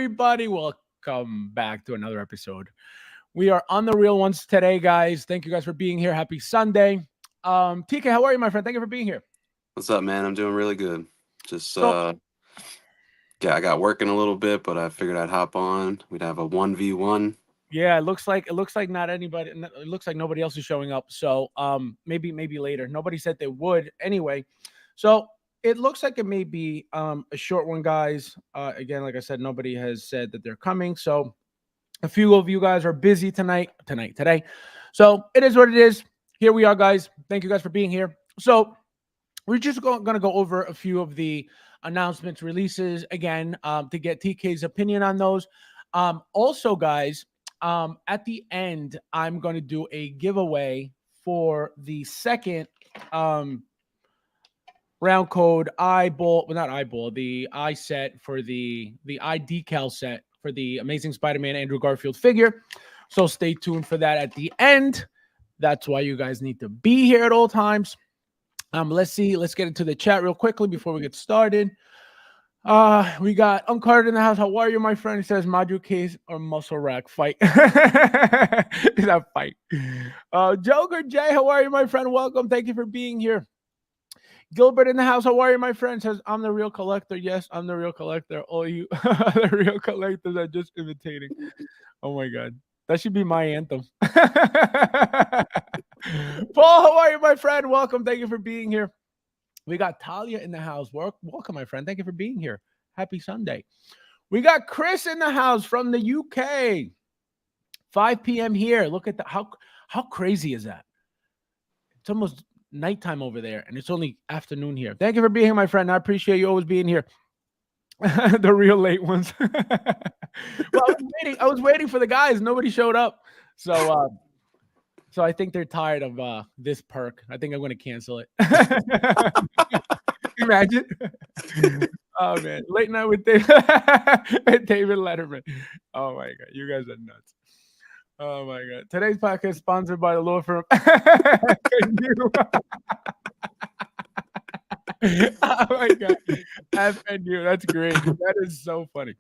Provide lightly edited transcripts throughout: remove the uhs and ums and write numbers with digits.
everybody? Welcome back to another episode. We are on the real ones today, guys. Thank you guys for being here. Happy Sunday. TK, how are you, my friend? Thank you for being here. What's up, man? I'm doing really good. Just So, yeah, I got working a little bit, but I figured I'd hop on. We'd have a 1v1. yeah, it looks like not anybody. It looks like nobody else is showing up. So, maybe later. Nobody said they would anyway. So it looks like it may be a short one, guys. Again, like I said, nobody has said that they're coming. So a few of you guys are busy today. So it is what it is. Here we are, guys. Thank you guys for being here. So we're just going to go over a few of the announcements, releases again to get TK's opinion on those. Also, guys, at the end, I'm going to do a giveaway for the second round code eyeball, well, not eyeball, the eye set for the eye decal set for the Amazing Spider-Man Andrew Garfield figure. So stay tuned for that at the end. That's why you guys need to be here at all times. Let's see. Let's get into the chat real quickly before we get started. We got Uncarded in the house. How are you, my friend? He says module case or muscle rack fight. Is that fight? Joker J, how are you, my friend? Welcome. Thank you for being here. Gilbert in the house. How are you, my friend? Says I'm the real collector. Yes, I'm the real collector. All you the real collectors are just imitating. Oh my god. That should be my anthem. Paul, how are you, my friend? Welcome. Thank you for being here. We got Talia in the house. Welcome, my friend. Thank you for being here. Happy Sunday. We got Chris in the house from the UK. 5 p.m. here. Look at that. How crazy is that? It's almost nighttime over there, and it's only afternoon here. Thank you for being here, my friend. I appreciate you always being here. The real late ones. Well, I was waiting for the guys. Nobody showed up. So I think they're tired of this perk. I think I'm going to cancel it. Imagine. Oh man, late night with David, David Letterman. Oh my god, you guys are nuts. Oh my god. Today's podcast is sponsored by the law firm. Oh my god. FNU. That's great. That is so funny.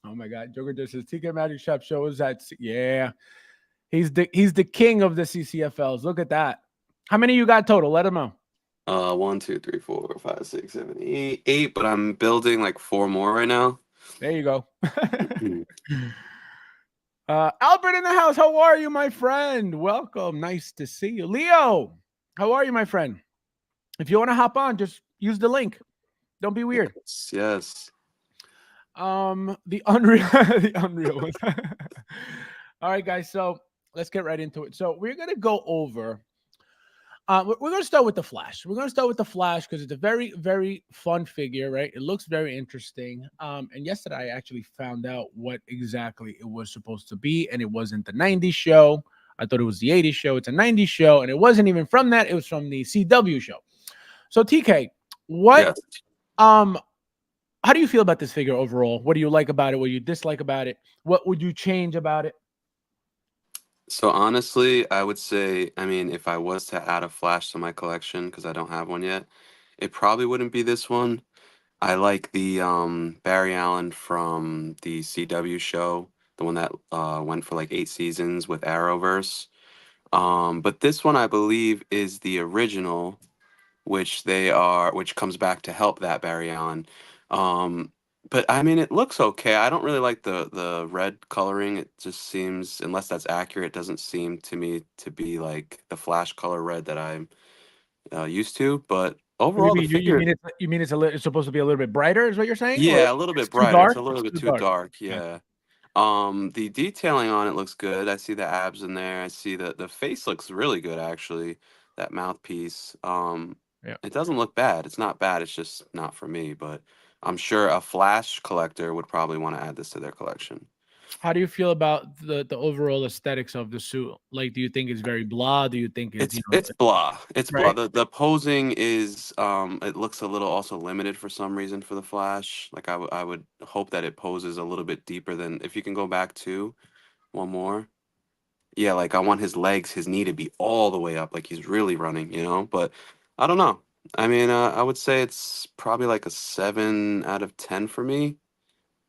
Oh my god. Joker just says TK Magic Shop shows that yeah. He's the king of the CCFLs. Look at that. How many you got total? Let him know. 1, 2, 3, 4, 5, 6, 7, 8, 8. But I'm building like 4 more right now. There you go. Albert in the house. How are you, my friend? Welcome. Nice to see you. Leo, how are you, my friend? If you want to hop on, just use the link. Don't be weird. Yes. The Unreal, the Unreal ones. All right, guys. So let's get right into it. So we're gonna go over. We're going to start with the Flash. We're going to start with the Flash because it's a very, very fun figure, right? It looks very interesting. And yesterday I actually found out what exactly it was supposed to be, and it wasn't the '90s show. I thought it was the '80s show. It's a '90s show, and it wasn't even from that. It was from the CW show. So TK, Yes. how do you feel about this figure overall? What do you like about it? What do you dislike about it? What would you change about it? So honestly, I would say, I mean, if I was to add a Flash to my collection, because I don't have one yet, it probably wouldn't be this one. I like the Barry Allen from the CW show, the one that went for like 8 seasons with Arrowverse. But this one I believe is the original, which comes back to help that Barry Allen. Um, but I mean, it looks okay. I don't really like the red coloring. It just seems, unless that's accurate, it doesn't seem to me to be like the Flash color red that I'm used to. But What do you overall, the mean? You figure, mean it's supposed to be a little bit brighter? Is what you're saying, or yeah, a little it's bit too brighter. It's dark? a little It's bit too too dark. dark. Yeah. Yeah. The detailing on it looks good. I see the abs in there. I see the face looks really good actually. That mouthpiece. Yeah. It doesn't look bad. It's not bad. It's just not for me. But I'm sure a Flash collector would probably want to add this to their collection. How do you feel about the overall aesthetics of the suit? Like, do you think it's very blah? Do you think it's It's blah. It's blah. right? The posing is it looks a little also limited for some reason for the Flash. Like I would hope that it poses a little bit deeper than if you can go back to one more. Yeah, like I want his legs, his knee to be all the way up, like he's really running, you know? But I don't know. I mean, I would say it's probably like a 7 out of 10 for me.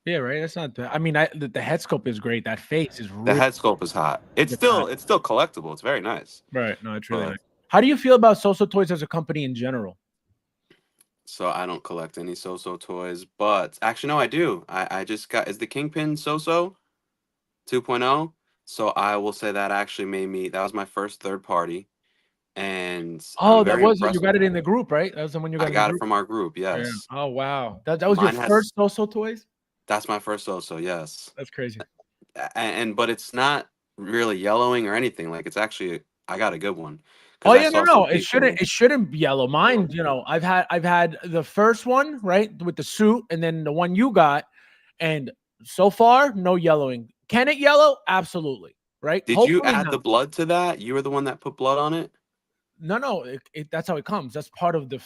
Yeah, right. That's not bad. I mean, the head sculpt is great. That face is The really head sculpt is hot. It's hot. still collectible. It's very nice. Right. No, it's really But nice. How do you feel about Soso Toys as a company in general? so I don't collect any So-So toys, but actually no, I do. I just got is the Kingpin So-So 2.0. So I will say that actually made me that was my first third party, and I'm Oh, that very was it. You impressed got with it it. in the group, right? That was the one you got I in the got it group. from our group, Yeah. yes. Oh wow. That was your Mine has first Soso Toys? that's my first So-So, yes. That's crazy. And but it's not really yellowing or anything. Like it's actually I got a good one Oh because I yeah, no, saw some no. It people. shouldn't be yellow. Mine, I've had the first one, right, with the suit, and then the one you got, and so far, no yellowing. Can it yellow? Absolutely. Right? Did you Hopefully add not. the blood to that? You were the one that put blood on it? No, no, that's how it comes. That's part of the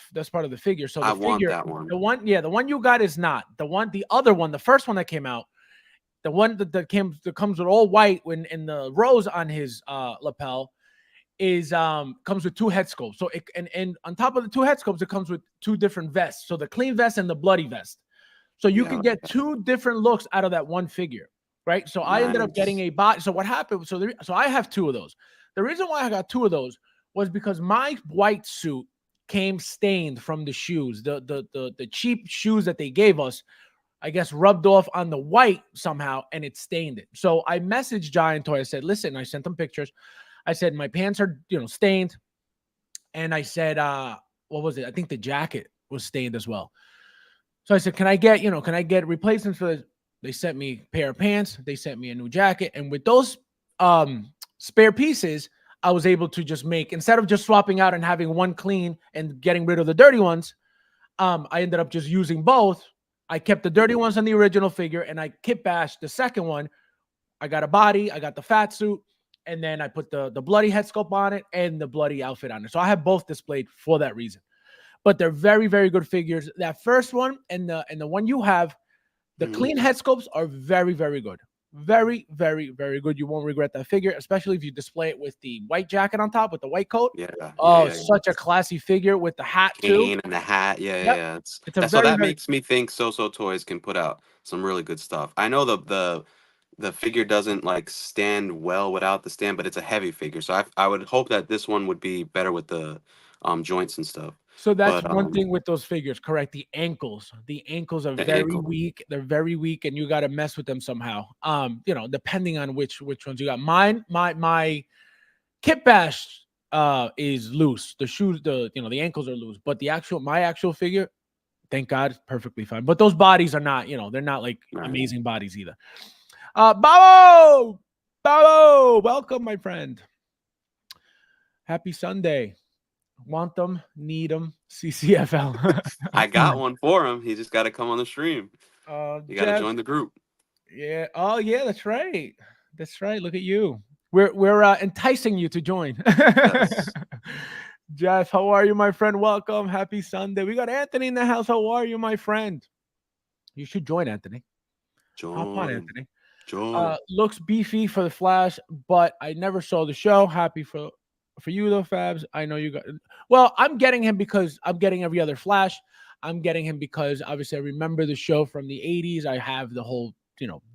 figure. So I the want figure, that one. the one you got is not the other one, the first one that came out, the one that comes with all white when in the rose on his lapel is comes with two head sculpts. So and on top of the two head sculpts, it comes with two different vests. So the clean vest and the bloody vest. So you Yeah, can get two different looks out of that one figure, right? So I ended up getting nice. a bot. So what happened? So I have two of those. The reason why I got two of those was because my white suit came stained from the shoes, the cheap shoes that they gave us. I guess rubbed off on the white somehow, and it stained it. So I messaged Giant Toy. I said, "Listen," I sent them pictures. I said, "My pants are stained," and I said, "What was it? I think the jacket was stained as well." So I said, can I get replacements for this? They sent me a pair of pants. They sent me a new jacket. And with those spare pieces, I was able to just make, instead of just swapping out and having one clean and getting rid of the dirty ones, I ended up just using both. I kept the dirty ones on the original figure and I kit bashed the second one. I got a body, I got the fat suit, and then I put the bloody head sculpt on it and the bloody outfit on it. So I have both displayed for that reason, but they're very, very good figures. That first one and the one you have, the Mhm. clean head sculpts are very, very good. Very, very, very good. You won't regret that figure, especially if you display it with the white jacket on top with the white coat. Yeah, yeah, Oh, yeah, yeah. such a classy figure with the hat too. Cane and the hat. Yeah, yeah, Yep. yeah. It's a That's so very, that very makes me think So-So Toys can put out some really good stuff. I know the figure doesn't like stand well without the stand, but it's a heavy figure. So I would hope that this one would be better with the joints and stuff. So that's But one thing with those figures, correct? The ankles. The ankles are the very ankle. weak. They're very weak, and you got to mess with them somehow. Depending on which ones you got. My Kit Bash is loose. The shoes, the ankles are loose, but my actual figure, thank God, is perfectly fine. But those bodies are not, they're not like Right. amazing bodies either. Babo, welcome, my friend. Happy Sunday. Want them, need them, CCFL. I got one for him. He just got to come on the stream. You got to Jeff, join the group. yeah. Oh, yeah, that's right. That's right. Look at you. We're enticing you to join. Yes. Jeff, how are you, my friend? Welcome. Happy Sunday. We got Anthony in the house. How are you, my friend? You should join, Anthony. Hop on, Join. Anthony. Join. Looks beefy for the Flash, but I never saw the show. Happy for you though, Fabs. I know you got. Well, I'm getting him because I'm getting every other Flash. I'm getting him because obviously I remember the show from the '80s. I have the whole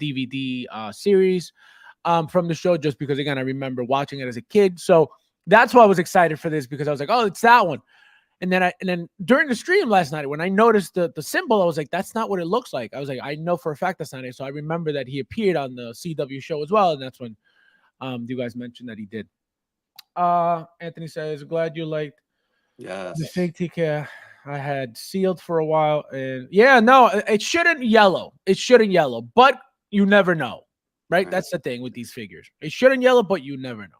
DVD series from the show just because again I remember watching it as a kid. So that's why I was excited for this because I was like, oh, it's that one. And then during the stream last night, when I noticed the symbol, I was like, that's not what it looks like. I was like, I know for a fact that's not it. So I remember that he appeared on the CW show as well. And that's when you guys mentioned that he did. Anthony says, glad you liked the Yes. fake TK I had sealed for a while. And yeah, no, it shouldn't yellow. It shouldn't yellow, but you never know. Right? Right. That's the thing with these figures. It shouldn't yellow, but you never know.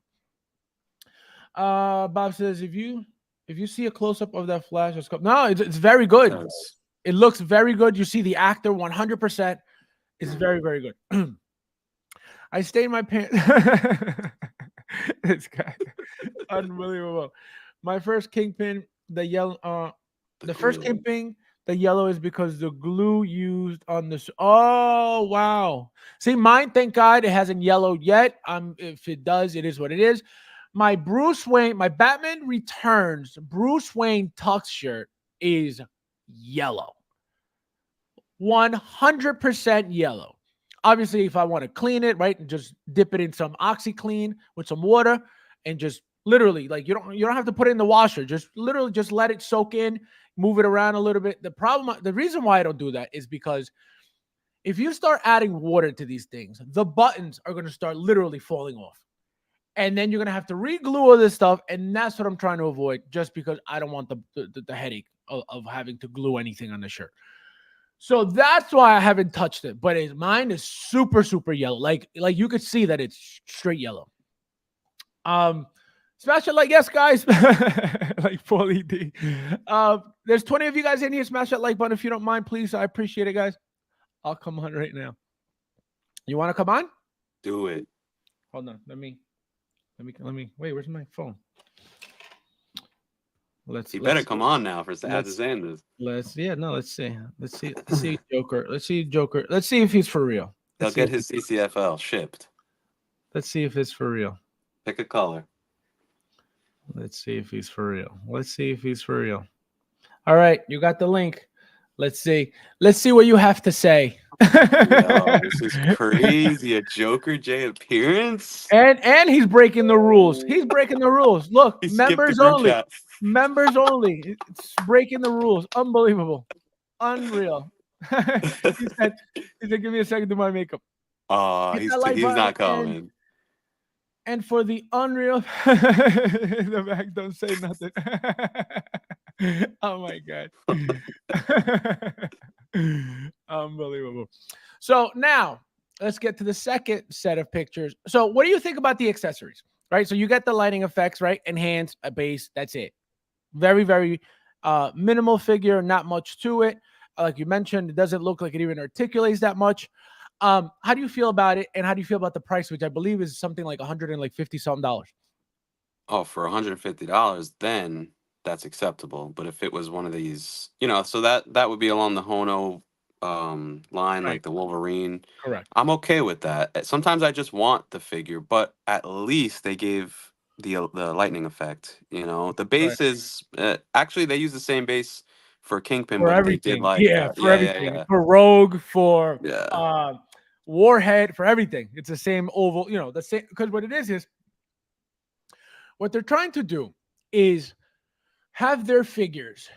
Bob says, if you see a close up of that Flash, no, it's very good. Yes. It looks very good. You see the actor 100%. It's very, very good. I stayed my pants. This guy, unbelievable. My first Kingpin, the yellow. The first glue. Kingpin, the yellow is because the glue used on this. Oh wow! See, mine. Thank God it hasn't yellowed yet. If it does, it is what it is. My Bruce Wayne, my Batman Returns Bruce Wayne tux shirt is yellow. 100% yellow. Obviously, if I want to clean it, right, and just dip it in some OxyClean with some water and just literally, like, you don't have to put it in the washer. Just literally just let it soak in, move it around a little bit. The reason why I don't do that is because if you start adding water to these things, the buttons are going to start literally falling off. And then you're going to have to re-glue all this stuff. And that's what I'm trying to avoid, just because I don't want the headache of having to glue anything on the shirt. So that's why I haven't touched it. But mine is super, super yellow. Like you could see that it's straight yellow. Smash that like, yes, guys. Like Paulie D. There's 20 of you guys in here. Smash that like button if you don't mind, please. I appreciate it, guys. I'll come on right now. You want to come on? Do it. Hold on. Let me. Wait, where's my phone? Let's come on now for Sanders. Let's see. Joker. Let's see if he's for real. He'll get his CCFL shipped. Let's see if it's for real. Pick a color. Let's see if he's for real. All right, you got the link. Let's see what you have to say. Yo, this is crazy. A Joker J appearance, and he's breaking the rules. Look, members only. Members only. It's breaking the rules. Unbelievable. Unreal. he said, give me a second to do my makeup. Oh, he's not coming. And for the unreal, the back, don't say nothing. Oh my God. Unbelievable. So now let's get to the second set of pictures. So what do you think about the accessories? Right. So you get the lighting effects, right? Enhance, a base. That's it. Very, very minimal figure, not much to it. Like you mentioned, it doesn't look like it even articulates that much. How do you feel about it? And how do you feel about the price, which I believe is something like $150 something? Oh, for $150, then that's acceptable. But if it was one of these, so that would be along the Hono line, right, like the Wolverine. Correct. I'm okay with that. Sometimes I just want the figure, but at least they gave the lightning effect. The base, right, is actually they use the same base for Kingpin, for but everything. They did For everything. Yeah. For Rogue, for Warhead, for everything. It's the same oval, the same, because what it is what they're trying to do is have their figures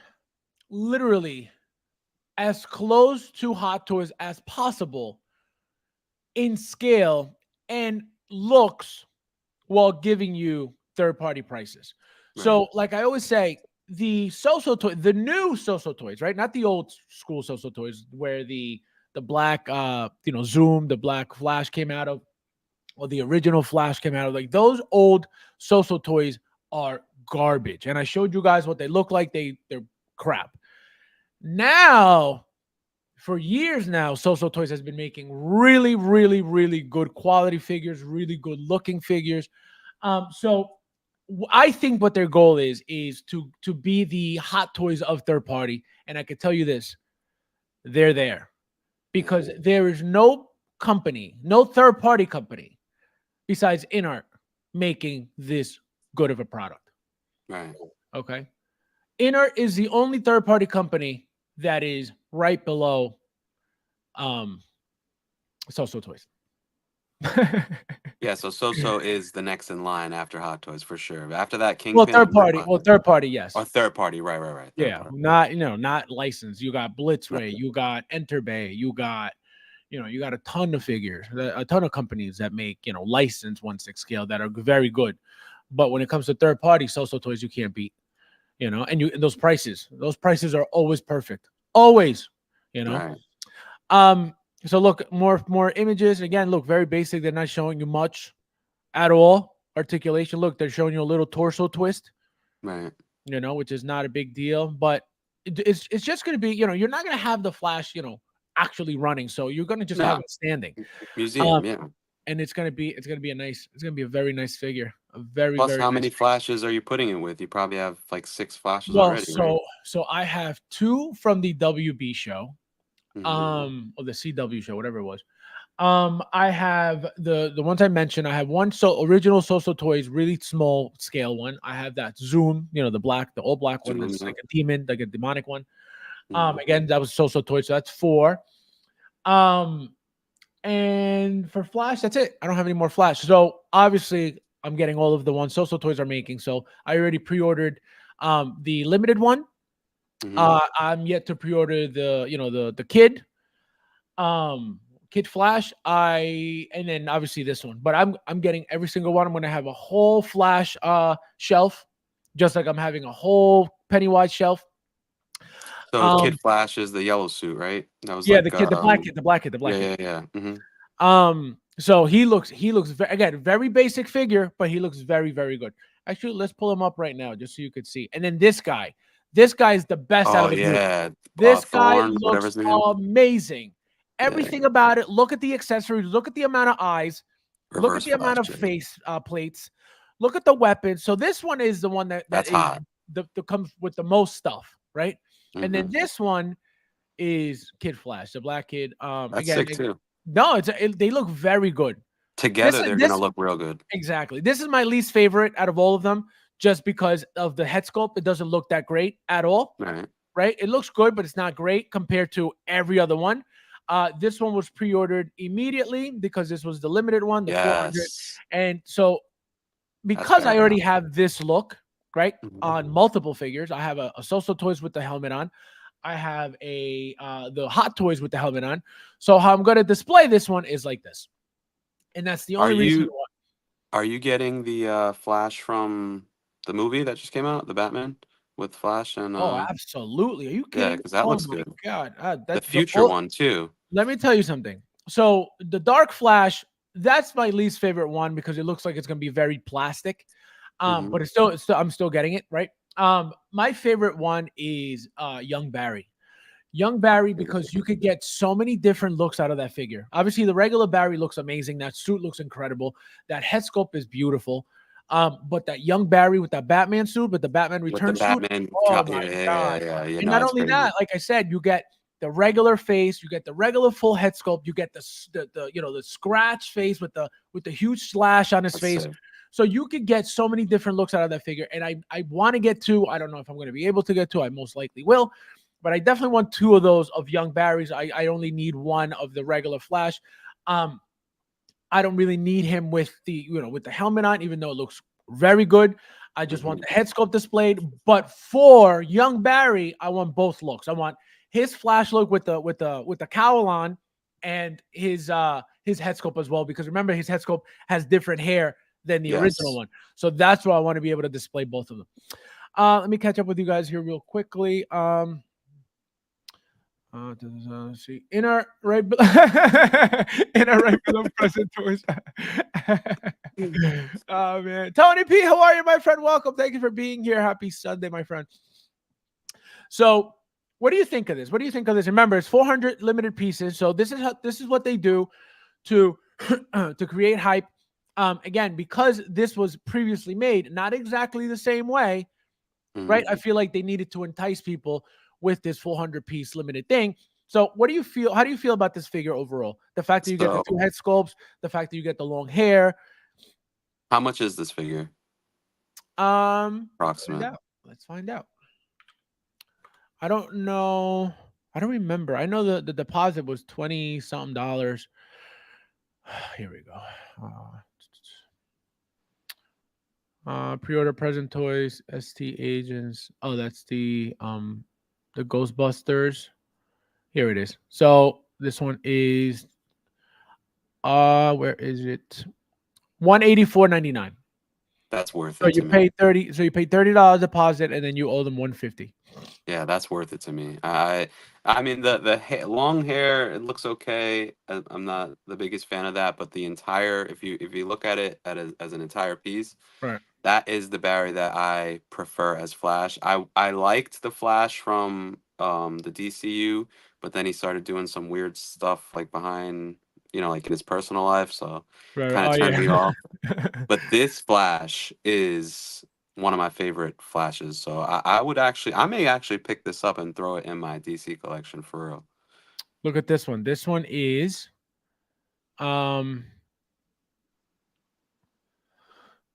literally as close to Hot Toys as possible in scale and looks, while giving you third-party prices. Right. So, like I always say, the So-So toy, the new So-So toys, right? Not the old school So-So toys where the black, Zoom, the black Flash came out of, or the original Flash came out of. Like, those old So-So toys are garbage. And I showed you guys what they look like. They're crap. Now, for years now, So-So Toys has been making really, really, really good quality figures, really good looking figures. So I think what their goal is to be the Hot Toys of third party. And I can tell you this, they're there, because there is no company, no third party company besides InArt making this good of a product. Right. Okay. InArt is the only third party company that is right below So-So Toys. Yeah, so So-So is the next in line after Hot Toys for sure. After that, Kingpin. Well, third party, yes. Or third party, right. Not not licensed. You got Blitzray, you got Enterbay, you got a ton of figures, a ton of companies that make licensed 1/6 scale that are very good. But when it comes to third party So-So Toys, you can't beat. And those prices are always perfect, always. Right. So look, more images. Again, look, very basic. They're not showing you much at all. Articulation. Look, they're showing you a little torso twist. Right. Which is not a big deal, but it's just going to be, you're not going to have the Flash, actually running. So you're going to just have it standing. Museum, yeah. And it's going to be a very nice figure. A very, Plus, very how nice many figure. Flashes are you putting it with? You probably have like 6 Flashes already. So I have 2 from the WB show. Mm-hmm. Or the CW show, whatever it was. I have the ones I mentioned. I have one original So-So Toys, really small scale one. I have that Zoom, the all black one, that's like a demon, like a demonic one. Mhm. Again, that was So Toy, so that's 4. Um, and for Flash, that's it. I don't have any more Flash. So obviously, I'm getting all of the ones So Toys are making. So I already pre-ordered the limited one. Mhm. I'm yet to pre-order the kid Flash. And then obviously this one. But I'm getting every single one. I'm gonna have a whole Flash shelf, just like I'm having a whole Pennywise shelf. So Um, Kid Flash is the yellow suit, right? That was yeah, like the black kid, the yeah, black kid. yeah, yeah. Mhm. So he looks again very basic figure, but he looks very very good. Actually, let's pull him up right now just so you could see. And then this guy is the best out Oh of the group. yeah. This guy Thorn, whatever looks his name. amazing. Yeah. Everything about it. Look at the accessories. Look at the amount of eyes. Look at Reverse the amount Flash. of Yeah. face plates. Look at the weapons. So this one is the one that That's is hot. the comes with the most stuff, right? And then Mhm. this one is Kid Flash, the black kid. That's Again, sick too. no, they look very good. This Together, they're gonna this look real good. exactly. This is my least favorite out of all of them, just because of the head sculpt. It doesn't look that great at all, Right. right? It looks good, but it's not great compared to every other one. This one was pre-ordered immediately because this was the limited one, the 400, Yes. and so That's because I very already hot. have this look, right, Mhm. on multiple figures. I have a Soso Toys with the helmet on. I have the Hot Toys with the helmet on. So how I'm going to display this one is like this, and that's the Are only reason you why. are you getting the Flash from the movie that just came out, the Batman with Flash and Oh, absolutely. Are you yeah, kidding? because that Oh looks my good. god. The That the future all, one too. let me tell you something. So the Dark Flash, that's my least favorite one because it looks like it's going to be very plastic. Hmm. But it's still I'm still getting it, right? My favorite one is Young Barry. Young Barry, because you could get so many different looks out of that figure. Obviously, the regular Barry looks amazing. That suit looks incredible. That head sculpt is beautiful. But that young Barry with that Batman suit, with the Batman With the Return suit, Batman, oh yeah, my yeah, yeah, god! yeah. You And know, not it's only crazy. that, like I said, you get the regular face, you get the regular full head sculpt, you get the scratch face with the huge slash on his That's face. sick. So you could get so many different looks out of that figure. And I want to get two. I don't know if I'm going to be able to get two. I most likely will, but I definitely want two of those of young Barrys. I only need one of the regular Flash. Um, I don't really need him with with the helmet on, even though it looks very good. I just want Hmm. the head sculpt displayed. But for young Barry, I want both looks. I want his Flash look with the cowl on, and his head sculpt as well. Because remember, his head sculpt has different hair than the original Yes. one. So that's why I want to be able to display both of them. Let me catch up with you guys here real quickly. Let's see. In our right, in our right below present toys. Oh man, Tony P, how are you, my friend? Welcome. Thank you for being here. Happy Sunday, my friend. So, what do you think of this? What do you think of this? Remember, it's 400 limited pieces. So this is what they do to to create hype. Again, because this was previously made, not exactly the same way, Hmm. right? I feel like they needed to entice people with this 400 piece limited thing. So, what do you feel? How do you feel about this figure overall? The fact that you get the two So, head sculpts, the fact that you get the long hair. how much is this figure? Let's find Approximate. out. Let's find out. I don't know. I don't remember. I know the deposit was 20 something dollars. Here we go. Pre-order present toys, ST agents. Oh, that's the Ghostbusters. Here it is. So this one is where is it? 184.99. That's worth So it you to me. paid 30. So you paid $30 deposit, and then you owe them 150. Yeah, that's worth it to me. I mean long hair, it looks okay. I'm not the biggest fan of that, but the entire, if you look at it as an entire piece, Right. that is the Barry that I prefer as Flash. I liked the Flash from the DCU, but then he started doing some weird stuff like behind, like in his personal life, so Right. kind of Oh turned me off. yeah. But this Flash is one of my favorite Flashes. So I may actually pick this up and throw it in my DC collection for real. Look at this one. This one is um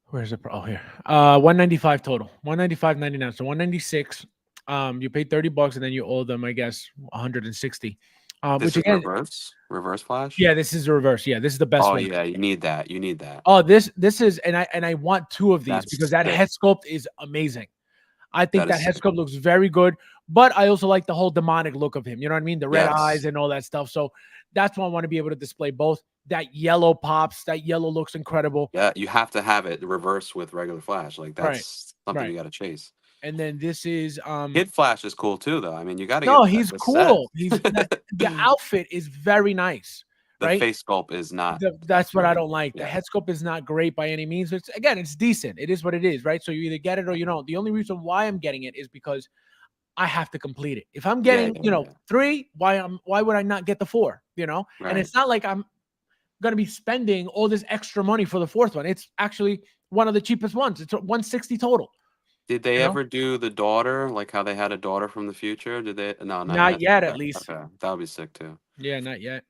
where's the oh here 195 total, 195.99, so 196. You pay $30 and then you owe them, I guess, 160. This Which is again, reverse flash. yeah, this is the reverse. Yeah, this is the best Oh one. yeah, you need that. You need that. Oh, this is, and I want two of these because That's that sick. head sculpt is amazing. I think That that is head sick. sculpt looks very good, but I also like the whole demonic look of him. You know what I mean? The red eyes Yes. and all that stuff. So that's why I want to be able to display both. That yellow pops. That yellow looks incredible. Yeah, you have to have it reverse with regular flash. Like Right. that's something Right. you got to chase. And then this is Kid Flash is cool too, though. I mean, you got to no, get that he's the set. cool. He's that the outfit is very nice, The right? face sculpt is not that That's what I great. don't like. The Yeah. head sculpt is not great by any means. It's again, it's decent. It is what it is, right? So you either get it or you don't. The only reason why I'm getting it is because I have to complete it. If I'm Yeah, getting, yeah, yeah. 3, why would I not get the 4? And Right. it's not like I'm gonna be spending all this extra money for the 4th one. It's actually one of the cheapest ones. It's 160 total. Did they You know, ever do the daughter, like how they had a daughter from the future? Did they? No, not not yet. yet, at Okay, least. okay, that would be sick too. Yeah, not yet.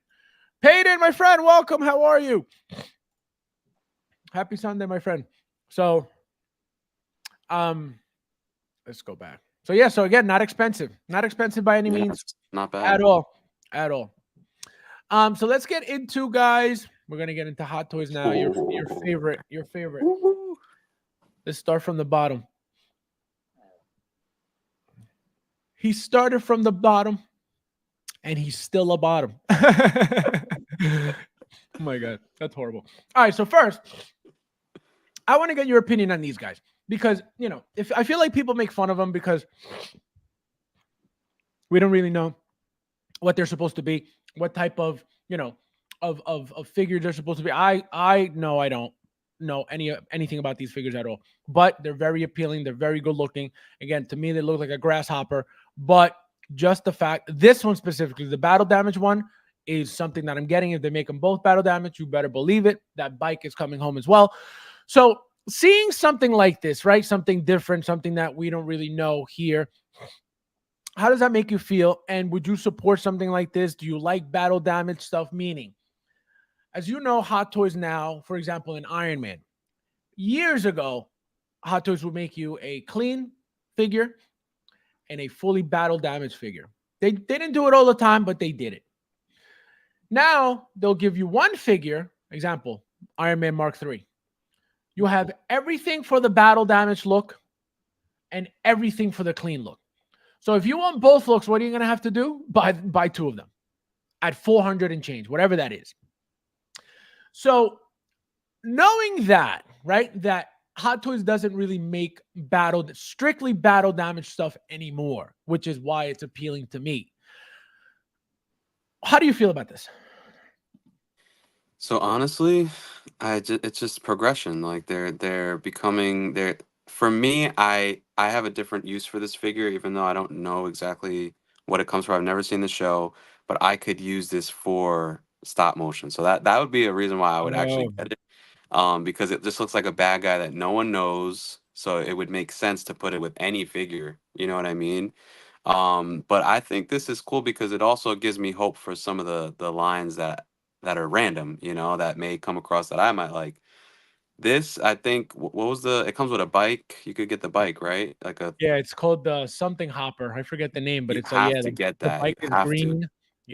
Payden, my friend, welcome. How are you? Happy Sunday, my friend. So, um, let's go back. So yeah, so again, not expensive by any Yeah, means it's not at bad. all, at all. So let's get into, guys. We're gonna get into hot toys now. Your favorite, your favorite. Woo. Let's start from the bottom. He started from the bottom, and he's still a bottom. Oh my god, that's horrible. All right, so first, I want to get your opinion on these guys because if I feel like people make fun of them because we don't really know what they're supposed to be, what type of of figures they're supposed to be. I know I don't know anything about these figures at all, but they're very appealing. They're very good looking. Again, to me, they look like a grasshopper. But just the fact, this one specifically, the battle damage one, is something that I'm getting. If they make them both battle damage, you better believe it. That bike is coming home as well. So seeing something like this, right? Something different, something that we don't really know here. How does that make you feel? And would you support something like this? Do you like battle damage stuff? Meaning, as you know, Hot Toys now, for example, in Iron Man, years ago, Hot Toys would make you a clean figure and a fully battle damage figure. They didn't do it all the time, but they did it. Now they'll give you one figure, example, Iron Man Mark III. You have everything for the battle damage look and everything for the clean look. So if you want both looks, what are you going to have to do? Buy two of them at 400 and change, whatever that is. So knowing that, right, that Hot Toys doesn't really make strictly battle damage stuff anymore, which is why it's appealing to me. How do you feel about this? So honestly, it's just progression. Like they're becoming they're for me, I have a different use for this figure, even though I don't know exactly what it comes from. I've never seen the show, but I could use this for stop motion. So that would be a reason why I would actually Oh, get it. Because it just looks like a bad guy that no one knows. So it would make sense to put it with any figure. You know what I mean? But I think this is cool because it also gives me hope for some of the lines that are random, that may come across that I might like. This, I think, what was it comes with a bike. You could get the bike, right? Like yeah, it's called the something hopper. I forget the name, but you it's have yeah, to get the that. You bike is have to. green.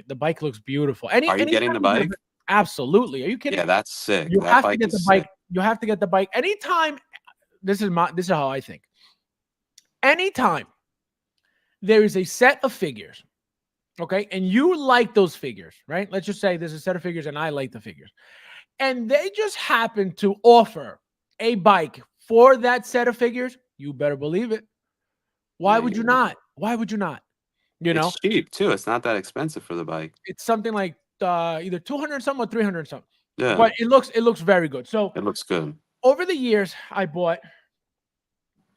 The bike looks beautiful. Anytime Are you getting the you get bike? absolutely. Are you kidding Yeah, me? that's sick. You That have to bike get the is bike. sick. You have to get the bike. Anytime, this is how I think. Anytime there is a set of figures, okay, and you like those figures, right? Let's just say there's a set of figures and I like the figures. And they just happen to offer a bike for that set of figures, you better believe it. Why Yeah, would you you're right. not? Why would you not? You It's know, cheap too. It's not that expensive for the bike. it's something like either 200 something or 300 something. Yeah, But it looks very good. So it looks good. over the years, I bought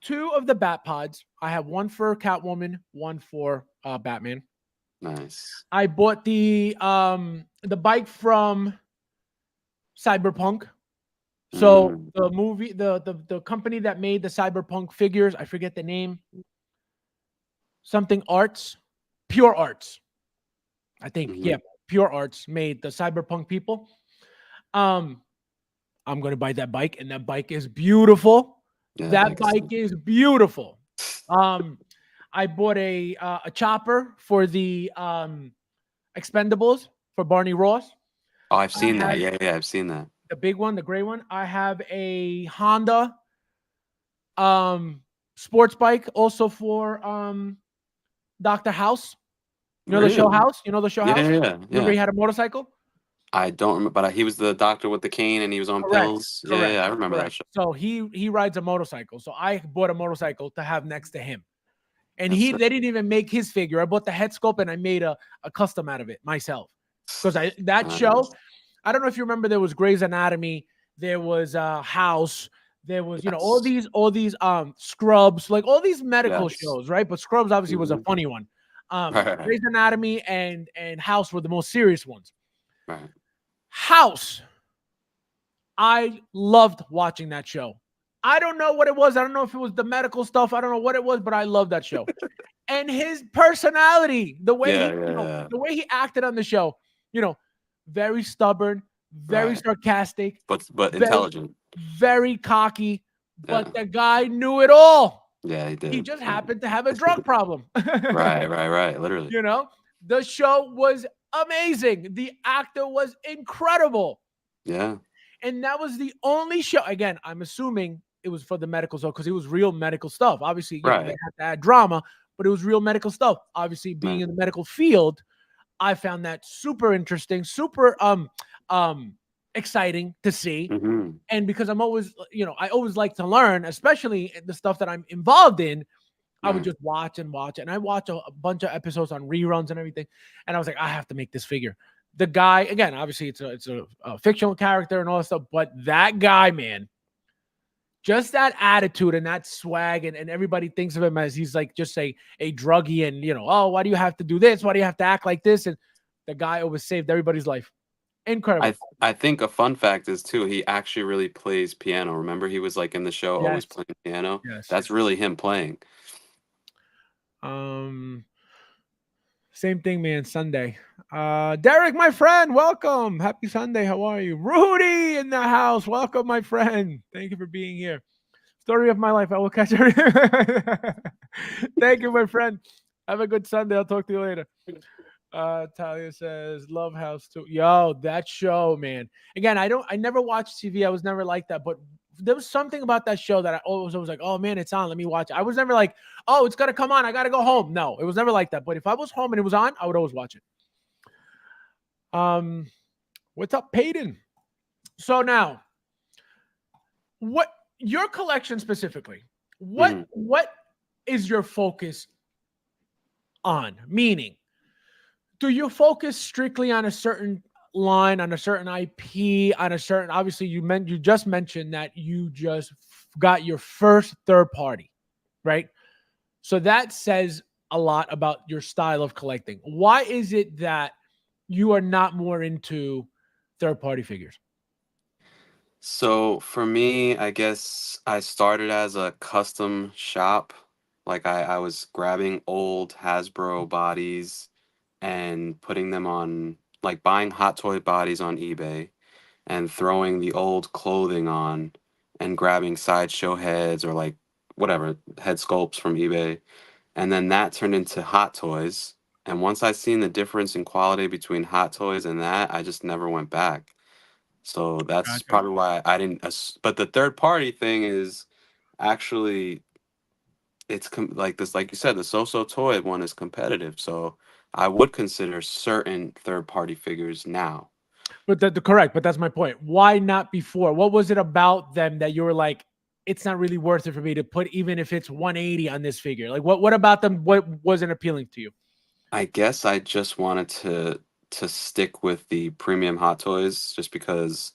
two of the Bat Pods. I have one for Catwoman, one for Batman. Nice. I bought the bike from Cyberpunk. So Mm, the movie, the company that made the Cyberpunk figures, I forget the name, something Arts, Pure Arts, I think. mhm. Yeah, Pure Arts made the Cyberpunk people. Um, I'm gonna buy that bike, and that bike is beautiful. Yeah, that That bike is bike sick. is beautiful. Um, I bought a chopper for the Expendables for Barney Ross. Oh, I've I seen that. have Yeah, I've seen that. the big one, the gray one. I have a Honda sports bike also for Dr. House. You know the show Really? House? You know the show Yeah, House? yeah, yeah. Remember Yeah. he had a motorcycle? I don't remember, but he was the doctor with the cane and he was on Correct. pills. Correct. Yeah, I remember that Correct. show. So he rides a motorcycle. So I bought a motorcycle to have next to him. And That's they didn't even make his figure. I bought the head sculpt and I made a custom out of it myself. Because that show, nice. I don't know if you remember, there was Grey's Anatomy, there was House, there was Yes. all these Scrubs, like all these medical Yes. shows, right? But Scrubs obviously was a Hmm. funny one. Right, right, Grey's Anatomy and House were the most serious ones. right. House, I loved watching that show. I don't know what it was. I don't know if it was the medical stuff. I don't know what it was, but I loved that show. And his personality, the way Yeah, he, yeah, yeah. the way he acted on the show, very stubborn, very Right. sarcastic, But very, intelligent. very cocky, but Yeah. the guy knew it all. Yeah, he He did. just Yeah. happened to have a drug problem. Right. Literally. you know, the show was amazing. The actor was incredible. Yeah. And that was the only show. Again, I'm assuming it was for the medical stuff because it was real medical stuff. Obviously, they Right. had to add drama, but it was real medical stuff. Obviously, being Right. in the medical field, I found that super interesting, super exciting to see. Hmm. And because I'm always, I always like to learn, especially the stuff that I'm involved in. I would Right. just watch and watch, and I watch a bunch of episodes on reruns and everything. And I was like, I have to make this figure. The guy, again, obviously it's a fictional character and all that stuff, but that guy, man, just that attitude and that swag, and everybody thinks of him as he's like just a druggie, and oh, why do you have to do this? Why do you have to act like this? And the guy always saved everybody's life. Incredible. I think a fun fact is too, he actually really plays piano. Remember, he was like in the show always Yes. playing piano. Yes. That's really him playing. Same thing, man. Sunday. Derek, my friend, welcome. Happy Sunday. How are you? Rudy in the house. Welcome, my friend. Thank you for being here. Story of my life. I will catch you. Thank you, my friend. Have a good Sunday. I'll talk to you later. Talia says, love House too. Yo, that show, man. Again, I never watched TV. I was never like that, but there was something about that show that I always was like, oh man, it's on. Let me watch it. I was never like, oh, it's gonna come on. I gotta go home. No, it was never like that. But if I was home and it was on, I would always watch it. What's up, Peyton? So now, what your collection specifically? What is your focus on? Meaning, do you focus strictly on a certain line, on a certain IP, on a certain? Obviously, you just mentioned that you just got your first third party, right? So that says a lot about your style of collecting. Why is it that you are not more into third party figures? So for me, I guess I started as a custom shop. Like I was grabbing old Hasbro bodies and putting them on, like buying Hot Toy bodies on eBay and throwing the old clothing on and grabbing sideshow heads or like whatever head sculpts from eBay. And then that turned into Hot Toys. And once I seen the difference in quality between Hot Toys and that, I just never went back. So that's Gotcha. probably why I didn't. But the third party thing is actually it's like this, like you said, the so-so toy one is competitive. So I would consider certain third party figures now. But correct. But that's my point. Why not before? What was it about them that you were like, it's not really worth it for me to put, even if it's 180 on this figure? Like, what about them? What wasn't appealing to you? I guess I just wanted to stick with the premium Hot Toys just because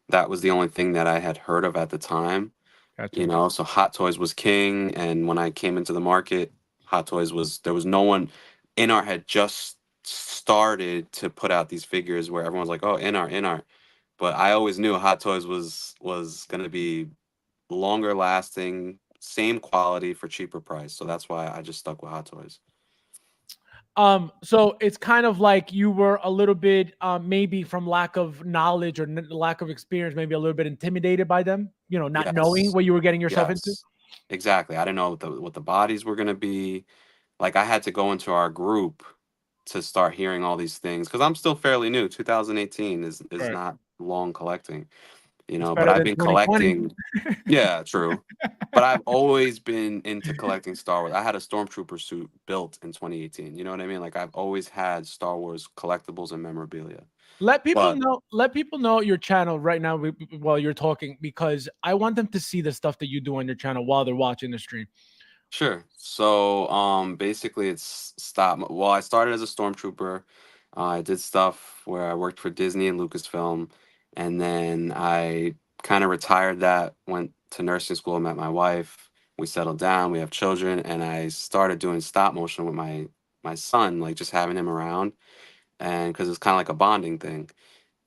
that was the only thing that I had heard of at the time. Gotcha. So Hot Toys was king, and when I came into the market, Hot Toys was there was no one. InArt had just started to put out these figures where everyone's like, oh, InArt, but I always knew Hot Toys was going to be longer lasting, same quality for cheaper price, so that's why I just stuck with Hot Toys. So it's kind of like you were a little bit, maybe from lack of knowledge or lack of experience, maybe a little bit intimidated by them, not knowing Yes, what you were getting yourself into. yes, exactly. I didn't know what the bodies were going to be. like I had to go into our group to start hearing all these things because I'm still fairly new. 2018 is Right. not long collecting, you It's know, but better I've than been 2020. collecting. Yeah, true. But I've always been into collecting Star Wars. I had a Stormtrooper suit built in 2018. You know what I mean? Like I've always had Star Wars collectibles and memorabilia. Let people But know. Let people know your channel right now while you're talking, because I want them to see the stuff that you do on your channel while they're watching the stream. sure. So basically it's well, I started as a Stormtrooper. I did stuff where I worked for Disney and Lucasfilm, and then I kind of retired that, went to nursing school, met my wife, we settled down, we have children, and I started doing stop motion with my son, like just having him around, and because it's kind of like a bonding thing.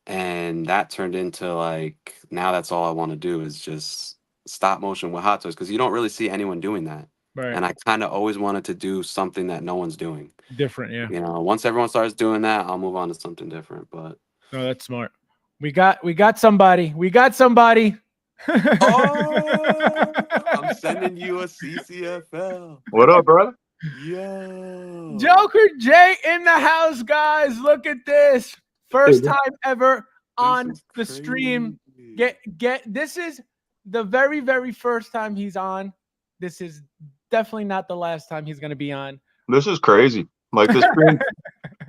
And that turned into like now that's all I want to do is just stop motion with hot toys because you don't really see anyone doing that. Right. And I kind of always wanted to do something that no one's doing. Different. Yeah. You know, once everyone starts doing that, I'll move on to something different. But No, that's smart. We got somebody. We got somebody. oh, I'm sending you a CCFL. What up, brother? Yo, Joker J in the house, guys. Look at this. First time ever on is the stream. crazy. Get this is the very, very first time he's on. This is definitely not the last time he's gonna be on. This is crazy. Like the screen,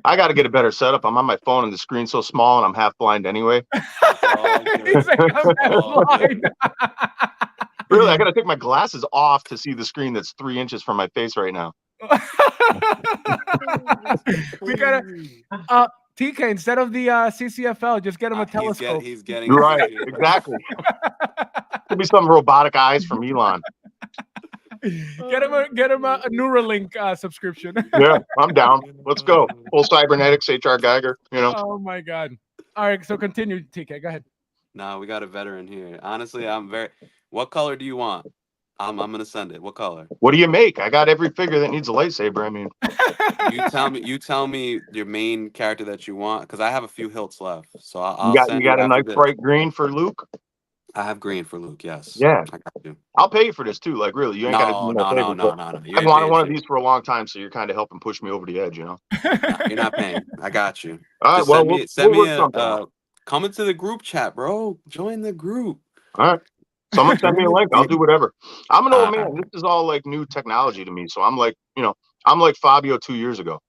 I got to get a better setup. I'm on my phone and the screen's so small and I'm half blind anyway. He's like, I'm not blind. Really, I got to take my glasses off to see the screen that's 3 inches from my face right now. We gotta TK, instead of the CCFL, just get him a telescope. He's getting You're right. Exactly. Could be some robotic eyes from Elon. Get him a Neuralink subscription. Yeah, I'm down. Let's go. Full cybernetics, HR Geiger, you know. Oh my god. All right, so continue, TK. Go ahead. No, we got a veteran here. Honestly, I'm very. What color do you want? I'm gonna send it. What color? What do you make? I got every figure that needs a lightsaber. I mean, You tell me. You tell me your main character that you want, because I have a few hilts left. So I'll you got send you got a after nice this. bright green for Luke. I have green for Luke. Yes. Yeah, I got you. I'll pay you for this too. Like, really, you ain't got to do No, me no, no no, favors, no, but no, no. You I've ain't wanted paying one of shit. these for a long time, so you're kind of helping push me over the edge, you know. No, you're not paying. I got you. All right, Just well, send we'll me work a something out. come into the group chat, bro. Join the group. All right. Someone send me a link. I'll do whatever. I'm an old man. Alright. This is all like new technology to me. So I'm like, you know, I'm like Fabio 2 years ago.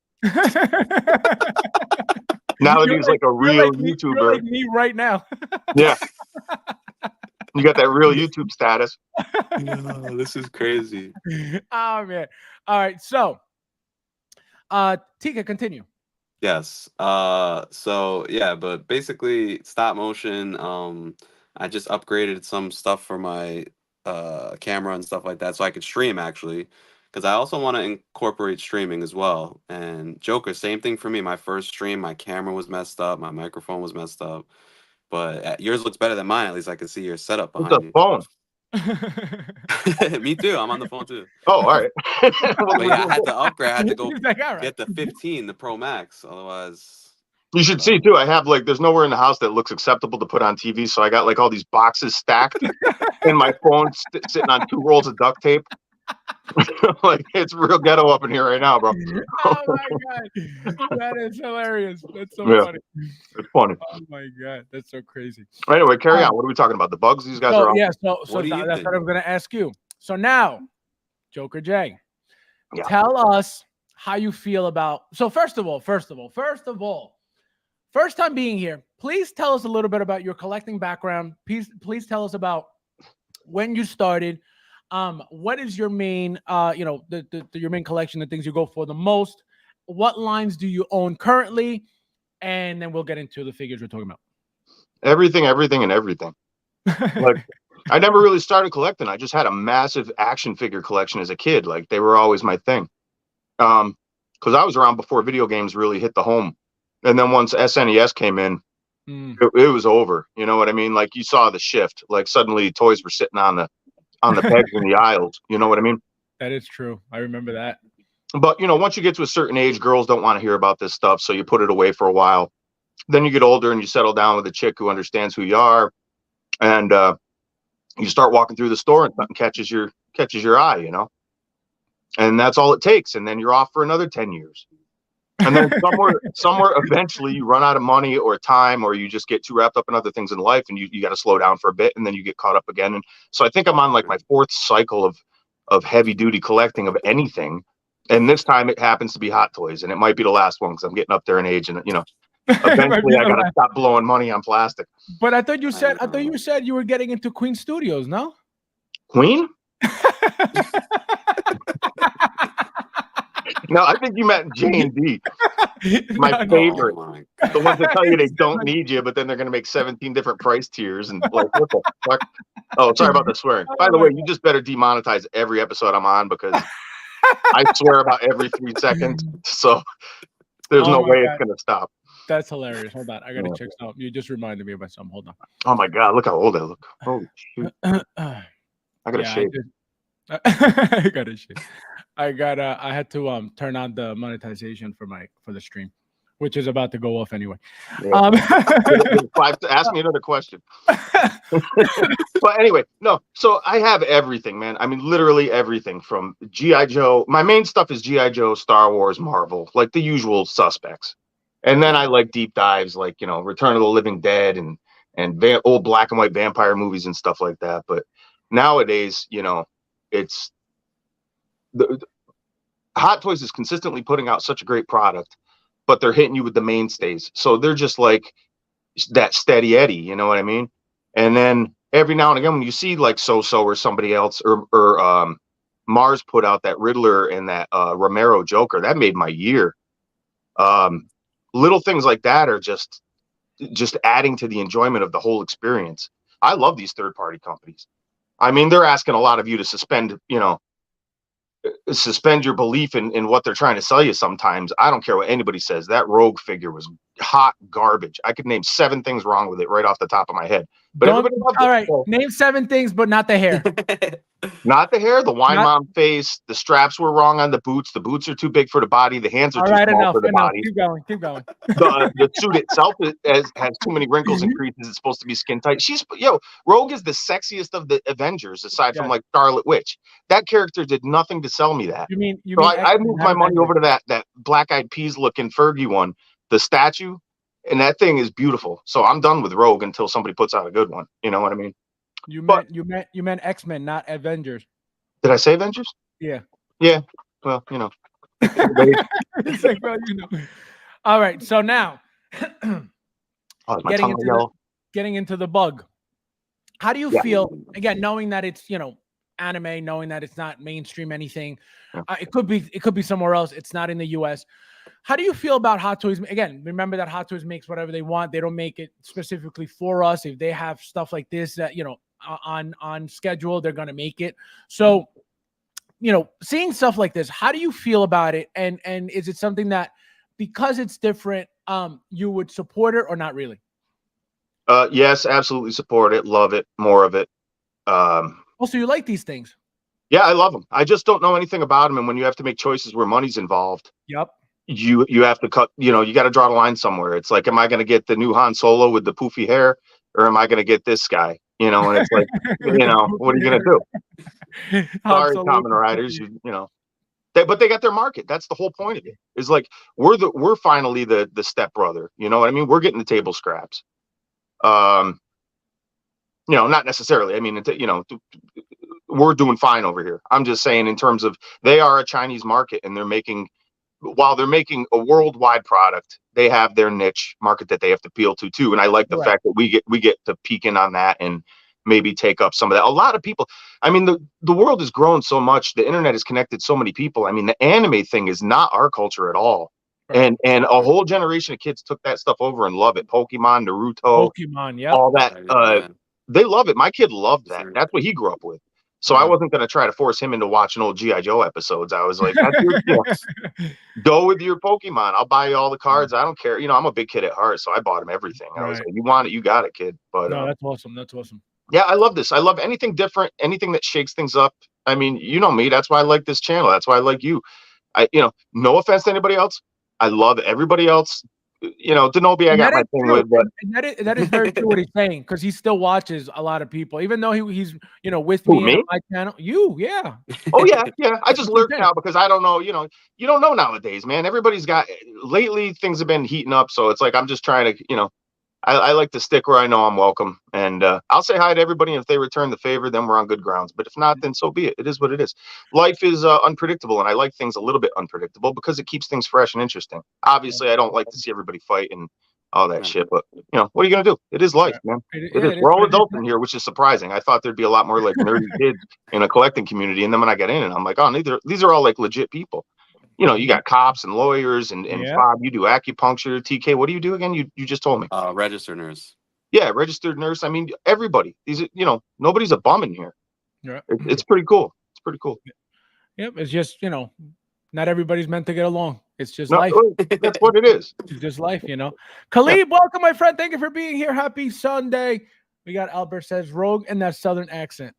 Now that he's like a real YouTuber. You're like me right now. Yeah. You got that real YouTube status. No, this is crazy. Oh man. All right. So Tika, continue. Yes. So yeah, but basically stop motion. I just upgraded some stuff for my camera and stuff like that so I could stream actually. Because I also want to incorporate streaming as well. And Joker, same thing for me. My first stream, my camera was messed up, my microphone was messed up. But yours looks better than mine. At least I can see your setup It's a behind phone. you. Me too. I'm on the phone too. Oh, all right. But yeah, I had to upgrade. I had to go He's like, all right. get the 15, the Pro Max. Otherwise, You should see too. I have like, there's nowhere in the house that looks acceptable to put on TV. So I got like all these boxes stacked and my phone sitting on 2 rolls of duct tape. Like it's real ghetto up in here right now, bro. Oh my god, that is hilarious. That's so Yeah. funny. It's funny. Oh my god, that's so crazy. Anyway, carry on. What are we talking about? The bugs these guys are on? Yeah, so What do you that's think? what I'm gonna ask you. So now, Joker J, Yeah. tell us how you feel about. So first of all, first time being here, please tell us a little bit about your collecting background. Please tell us about when you started. What is your main, your main collection, the things you go for the most? What lines do you own currently? And then we'll get into the figures we're talking about. Everything, and everything. Like, I never really started collecting. I just had a massive action figure collection as a kid. Like they were always my thing. Because I was around before video games really hit the home. And then once SNES came in, it was over. You know what I mean? Like you saw the shift. Like suddenly toys were sitting on the pegs in the aisles. You know what I mean? That is true. I remember that. But, you know, once you get to a certain age, girls don't want to hear about this stuff. So you put it away for a while. Then you get older and you settle down with a chick who understands who you are. And you start walking through the store and something catches your eye, you know? and that's all it takes. And then you're off for another 10 years. And then somewhere eventually you run out of money or time, or you just get too wrapped up in other things in life, and you got to slow down for a bit, and then you get caught up again. And so I think I'm on like my 4th cycle of heavy duty collecting of anything. And this time it happens to be Hot Toys, and it might be the last one because I'm getting up there in age, and eventually I got to stop blowing money on plastic. But I thought you said you were getting into Queen Studios, no? Queen? No, I think you meant J&D. My favorite. The ones that tell you they don't need you, but then they're going to make 17 different price tiers and like, what the fuck? Oh, sorry about the swearing. By the way, you just better demonetize every episode I'm on because I swear about every 3 seconds. So there's no way it's going to stop. That's hilarious. Hold on. I got to check something. You just reminded me of something. Hold on. Oh my God. Look how old I look. Holy shoot. I got to shave. I got to shave. I had to turn on the monetization for the stream, which is about to go off anyway. Yeah. Ask me another question. But anyway, no. So I have everything, man. I mean, literally everything from G.I. Joe. My main stuff is G.I. Joe, Star Wars, Marvel, like the usual suspects. And then I like deep dives, like Return of the Living Dead and old black and white vampire movies and stuff like that. But nowadays, it's the Hot Toys is consistently putting out such a great product, but they're hitting you with the mainstays. So they're just like that steady Eddie, you know what I mean? And then every now and again, when you see like So-So or somebody else or Mars put out that Riddler and that Romero Joker, that made my year. Little things like that are just adding to the enjoyment of the whole experience. I love these third-party companies. I mean, they're asking a lot of you to suspend your belief in what they're trying to sell you sometimes. I don't care what anybody says. That Rogue figure was hot garbage. I could name 7 things wrong with it right off the top of my head. But everybody loved it. All right, so, name 7 things, but not the hair. Not the hair, the wine mom face, the straps were wrong on the boots. The boots are too big for the body. The hands are too small for the body. Keep going. The suit itself has too many wrinkles and creases. It's supposed to be skin tight. Rogue is the sexiest of the Avengers, aside from like Scarlet Witch. That character did nothing to sell me that. I moved my money over to that Black Eyed Peas looking Fergie one, the statue, and that thing is beautiful. So I'm done with Rogue until somebody puts out a good one. You know what I mean? You meant X-Men, not Avengers. Did I say Avengers? Yeah. Yeah. Well, It's like, well, All right. So now, getting into the bug. How do you feel again, knowing that it's anime, knowing that it's not mainstream anything? It could be somewhere else. It's not in the U.S. How do you feel about Hot Toys? Again, remember that Hot Toys makes whatever they want. They don't make it specifically for us. If they have stuff like this that on schedule, they're gonna make it. So, seeing stuff like this, how do you feel about it? And is it something that, because it's different, you would support it or not really? Yes, absolutely support it. Love it. More of it. Also, you like these things? Yeah, I love them. I just don't know anything about them. And when you have to make choices where money's involved, yep, you have to cut. You got to draw the line somewhere. It's like, am I going to get the new Han Solo with the poofy hair, or am I going to get this guy? And it's like, what are you going to do? Sorry, Kamen Riders. But they got their market. That's the whole point of it. Is like we're finally the step brother. You know what I mean? We're getting the table scraps. Not necessarily. I mean, we're doing fine over here. I'm just saying in terms of they are a Chinese market, and while they're making a worldwide product, they have their niche market that they have to appeal to too. And I like the fact that we get to peek in on that and maybe take up some of that. A lot of people, I mean, the world has grown so much. The internet has connected so many people. I mean, the anime thing is not our culture at all. Right. And a whole generation of kids took that stuff over and love it. Pokemon, Naruto, all that. They love it. My kid loved that. That's what he grew up with. So I wasn't going to try to force him into watching old G.I. Joe episodes. I was like, go with your Pokemon. I'll buy you all the cards. I don't care. I'm a big kid at heart, so I bought him everything. I was like, you want it, you got it, kid. But no, that's awesome. That's awesome. Yeah, I love this. I love anything different, anything that shakes things up. I mean, you know me. That's why I like this channel. That's why I like you. No offense to anybody else. I love everybody else. Denobi, I And got that my is thing true. with, but And that is very true what he's saying, because he still watches a lot of people, even though he's with who, me and on me? my channel. You, yeah. Oh yeah, yeah. I just That's what I'm lurk saying. now because I don't know. You don't know nowadays, man. Everybody's got lately things have been heating up, so it's like I'm just trying to, I like to stick where I know I'm welcome, and I'll say hi to everybody. And if they return the favor, then we're on good grounds. But if not, then so be it. It is what it is. Life is unpredictable, and I like things a little bit unpredictable because it keeps things fresh and interesting. Obviously, I don't like to see everybody fight and all that Right. shit, but what are you gonna do? It is life, man. It is. It is We're all what it is. adults in here, which is surprising. I thought there'd be a lot more like nerdy kids in a collecting community, and then when I got in, and I'm like, oh, these are all like legit people. You got cops and lawyers and Yeah. Bob, you do acupuncture. TK, what do you do again? You just told me. Registered nurse. Yeah, registered nurse. I mean, everybody. These, nobody's a bum in here. Yeah. It's pretty cool. It's pretty cool. Yep. It's just, not everybody's meant to get along. It's just No, life. that's what it is. It's just life, Khalid, welcome, my friend. Thank you for being here. Happy Sunday. We got Albert says Rogue and that Southern accent.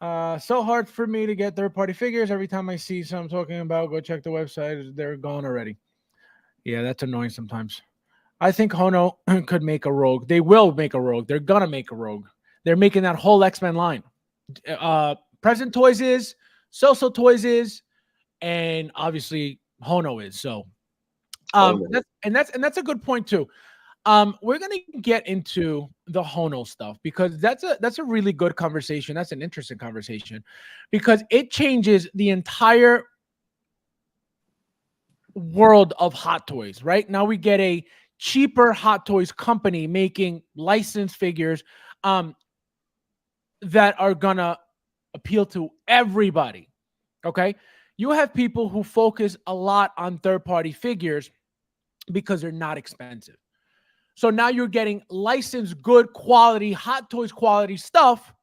So hard for me to get third-party figures. Every time I see some talking about, go check the website. They're gone already. Yeah, that's annoying sometimes. I think Hono could make a Rogue. They will make a Rogue. They're gonna make a Rogue. They're making that whole X-Men line. Present Toys is, So Toys is, and obviously Hono is. So, that's a good point too. We're gonna get into the Hono stuff because that's a really good conversation. That's an interesting conversation because it changes the entire world of Hot Toys. Right now, we get a cheaper Hot Toys company making licensed figures that are gonna appeal to everybody. Okay, you have people who focus a lot on third-party figures because they're not expensive. So now you're getting licensed, good quality, Hot Toys quality stuff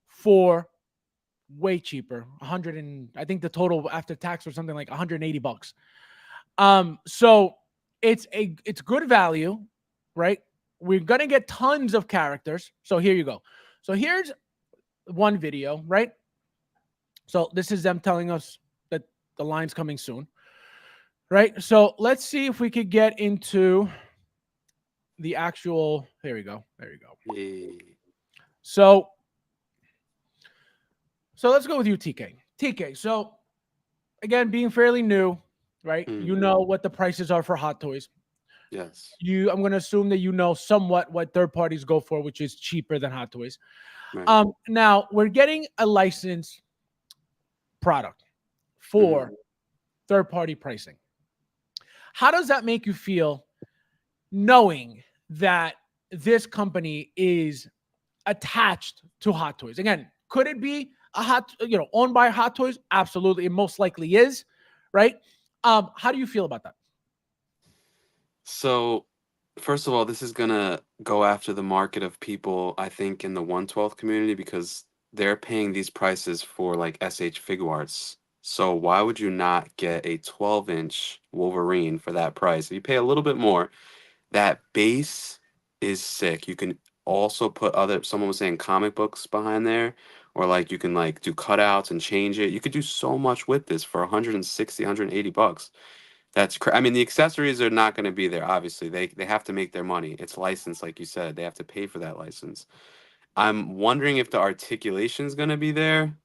for way cheaper. I think the total after tax was something like $180. So it's good value, right? We're gonna get tons of characters. So here you go. So here's one video, right? So this is them telling us that the line's coming soon, right? So let's see if we could get into the actual. There we go. Yay. So let's go with you, TK. TK. So again, being fairly new, right? You know what the prices are for Hot Toys. Yes. I'm going to assume that you know somewhat what third parties go for, which is cheaper than Hot Toys. Right. Now we're getting a licensed product for third party pricing. How does that make you feel knowing that this company is attached to Hot Toys? Again, could it be owned by Hot Toys? Absolutely. It most likely is, right? How do you feel about that? So, first of all, this is gonna go after the market of people, I think, in the 1/12 community because they're paying these prices for like SH Figuarts. So why would you not get a 12-inch Wolverine for that price? If you pay a little bit more, that base is sick. You can also put someone was saying comic books behind there, or like you can like do cutouts and change it. You could do so much with this for 160, 180 bucks. That's I mean, the accessories are not going to be there. Obviously, they have to make their money. It's licensed, like you said. They have to pay for that license. I'm wondering if the articulation is going to be there.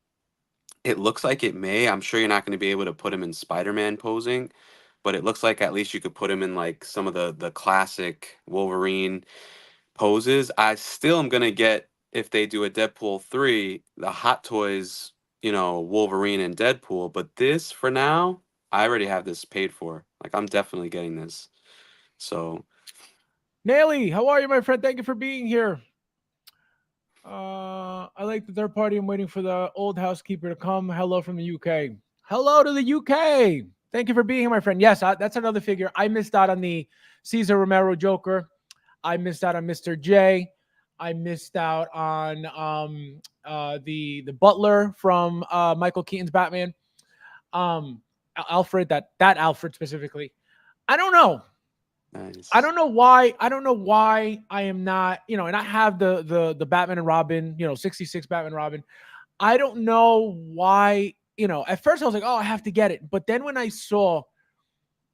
It looks like it may. I'm sure you're not going to be able to put him in Spider-Man posing, but it looks like at least you could put him in like some of the classic Wolverine poses. I still am going to get, if they do a Deadpool 3, the Hot Toys, Wolverine and Deadpool. But this, for now, I already have this paid for. Like, I'm definitely getting this. So, Nelly, how are you, my friend? Thank you for being here. I like the third party. I'm waiting for the old housekeeper to come. Hello from the UK. Hello to the UK. Thank you for being here, my friend. Yes, that's another figure. I missed out on the Cesar Romero Joker. I missed out on Mr. J. I missed out on the Butler from Michael Keaton's Batman. Alfred, that Alfred specifically. I don't know. nice. I don't know why I am not, and I have the Batman and Robin, 66 Batman Robin. I don't know why, at first I was like, oh, I have to get it. But then when I saw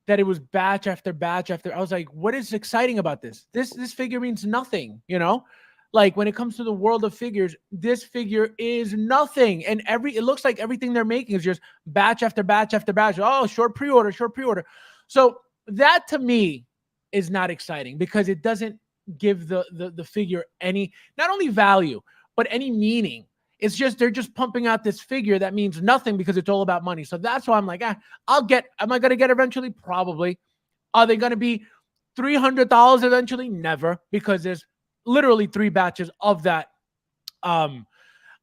that it was batch after batch after. I was like, what is exciting about this? This figure means nothing, you know? Like when it comes to the world of figures, this figure is nothing. And it looks like everything they're making is just batch after batch after batch. Oh, short pre-order, short pre-order. So that to me is not exciting because it doesn't give the figure any, not only value, but any meaning. It's just, they're just pumping out this figure that means nothing because it's all about money. So that's why I'm like, am I going to get eventually? Probably. Are they going to be $300 eventually? Never, because there's literally 3 batches of that. What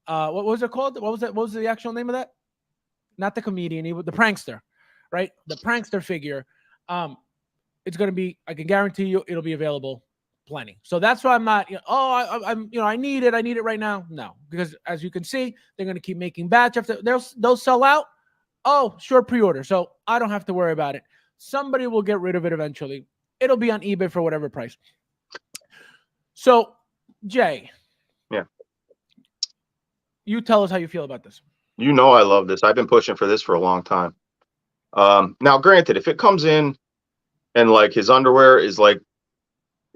was it called? What was the actual name of that? Not the comedian, the prankster, right? The prankster figure. It's going to be, I can guarantee you it'll be available plenty. So that's why I'm not, I need it right now. No, because as you can see, they're going to keep making batch after they'll sell out. Oh, short pre-order. So I don't have to worry about it. Somebody will get rid of it eventually. It'll be on eBay for whatever price. So, Jay. Yeah. You tell us how you feel about this. You know I love this. I've been pushing for this for a long time. Now, granted, if it comes in and like his underwear is like,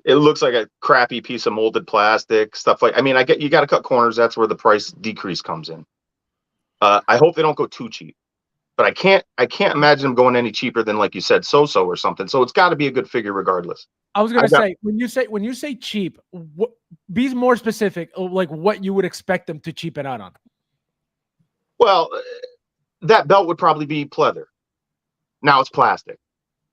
it looks like a crappy piece of molded plastic, stuff like, I mean, I get you got to cut corners. That's where the price decrease comes in. I hope they don't go too cheap, but I can't imagine them going any cheaper than, like you said, so-so or something. So it's got to be a good figure regardless. I was going to say, when you say cheap, be more specific, like what you would expect them to cheapen out on. Well, that belt would probably be pleather. Now it's plastic,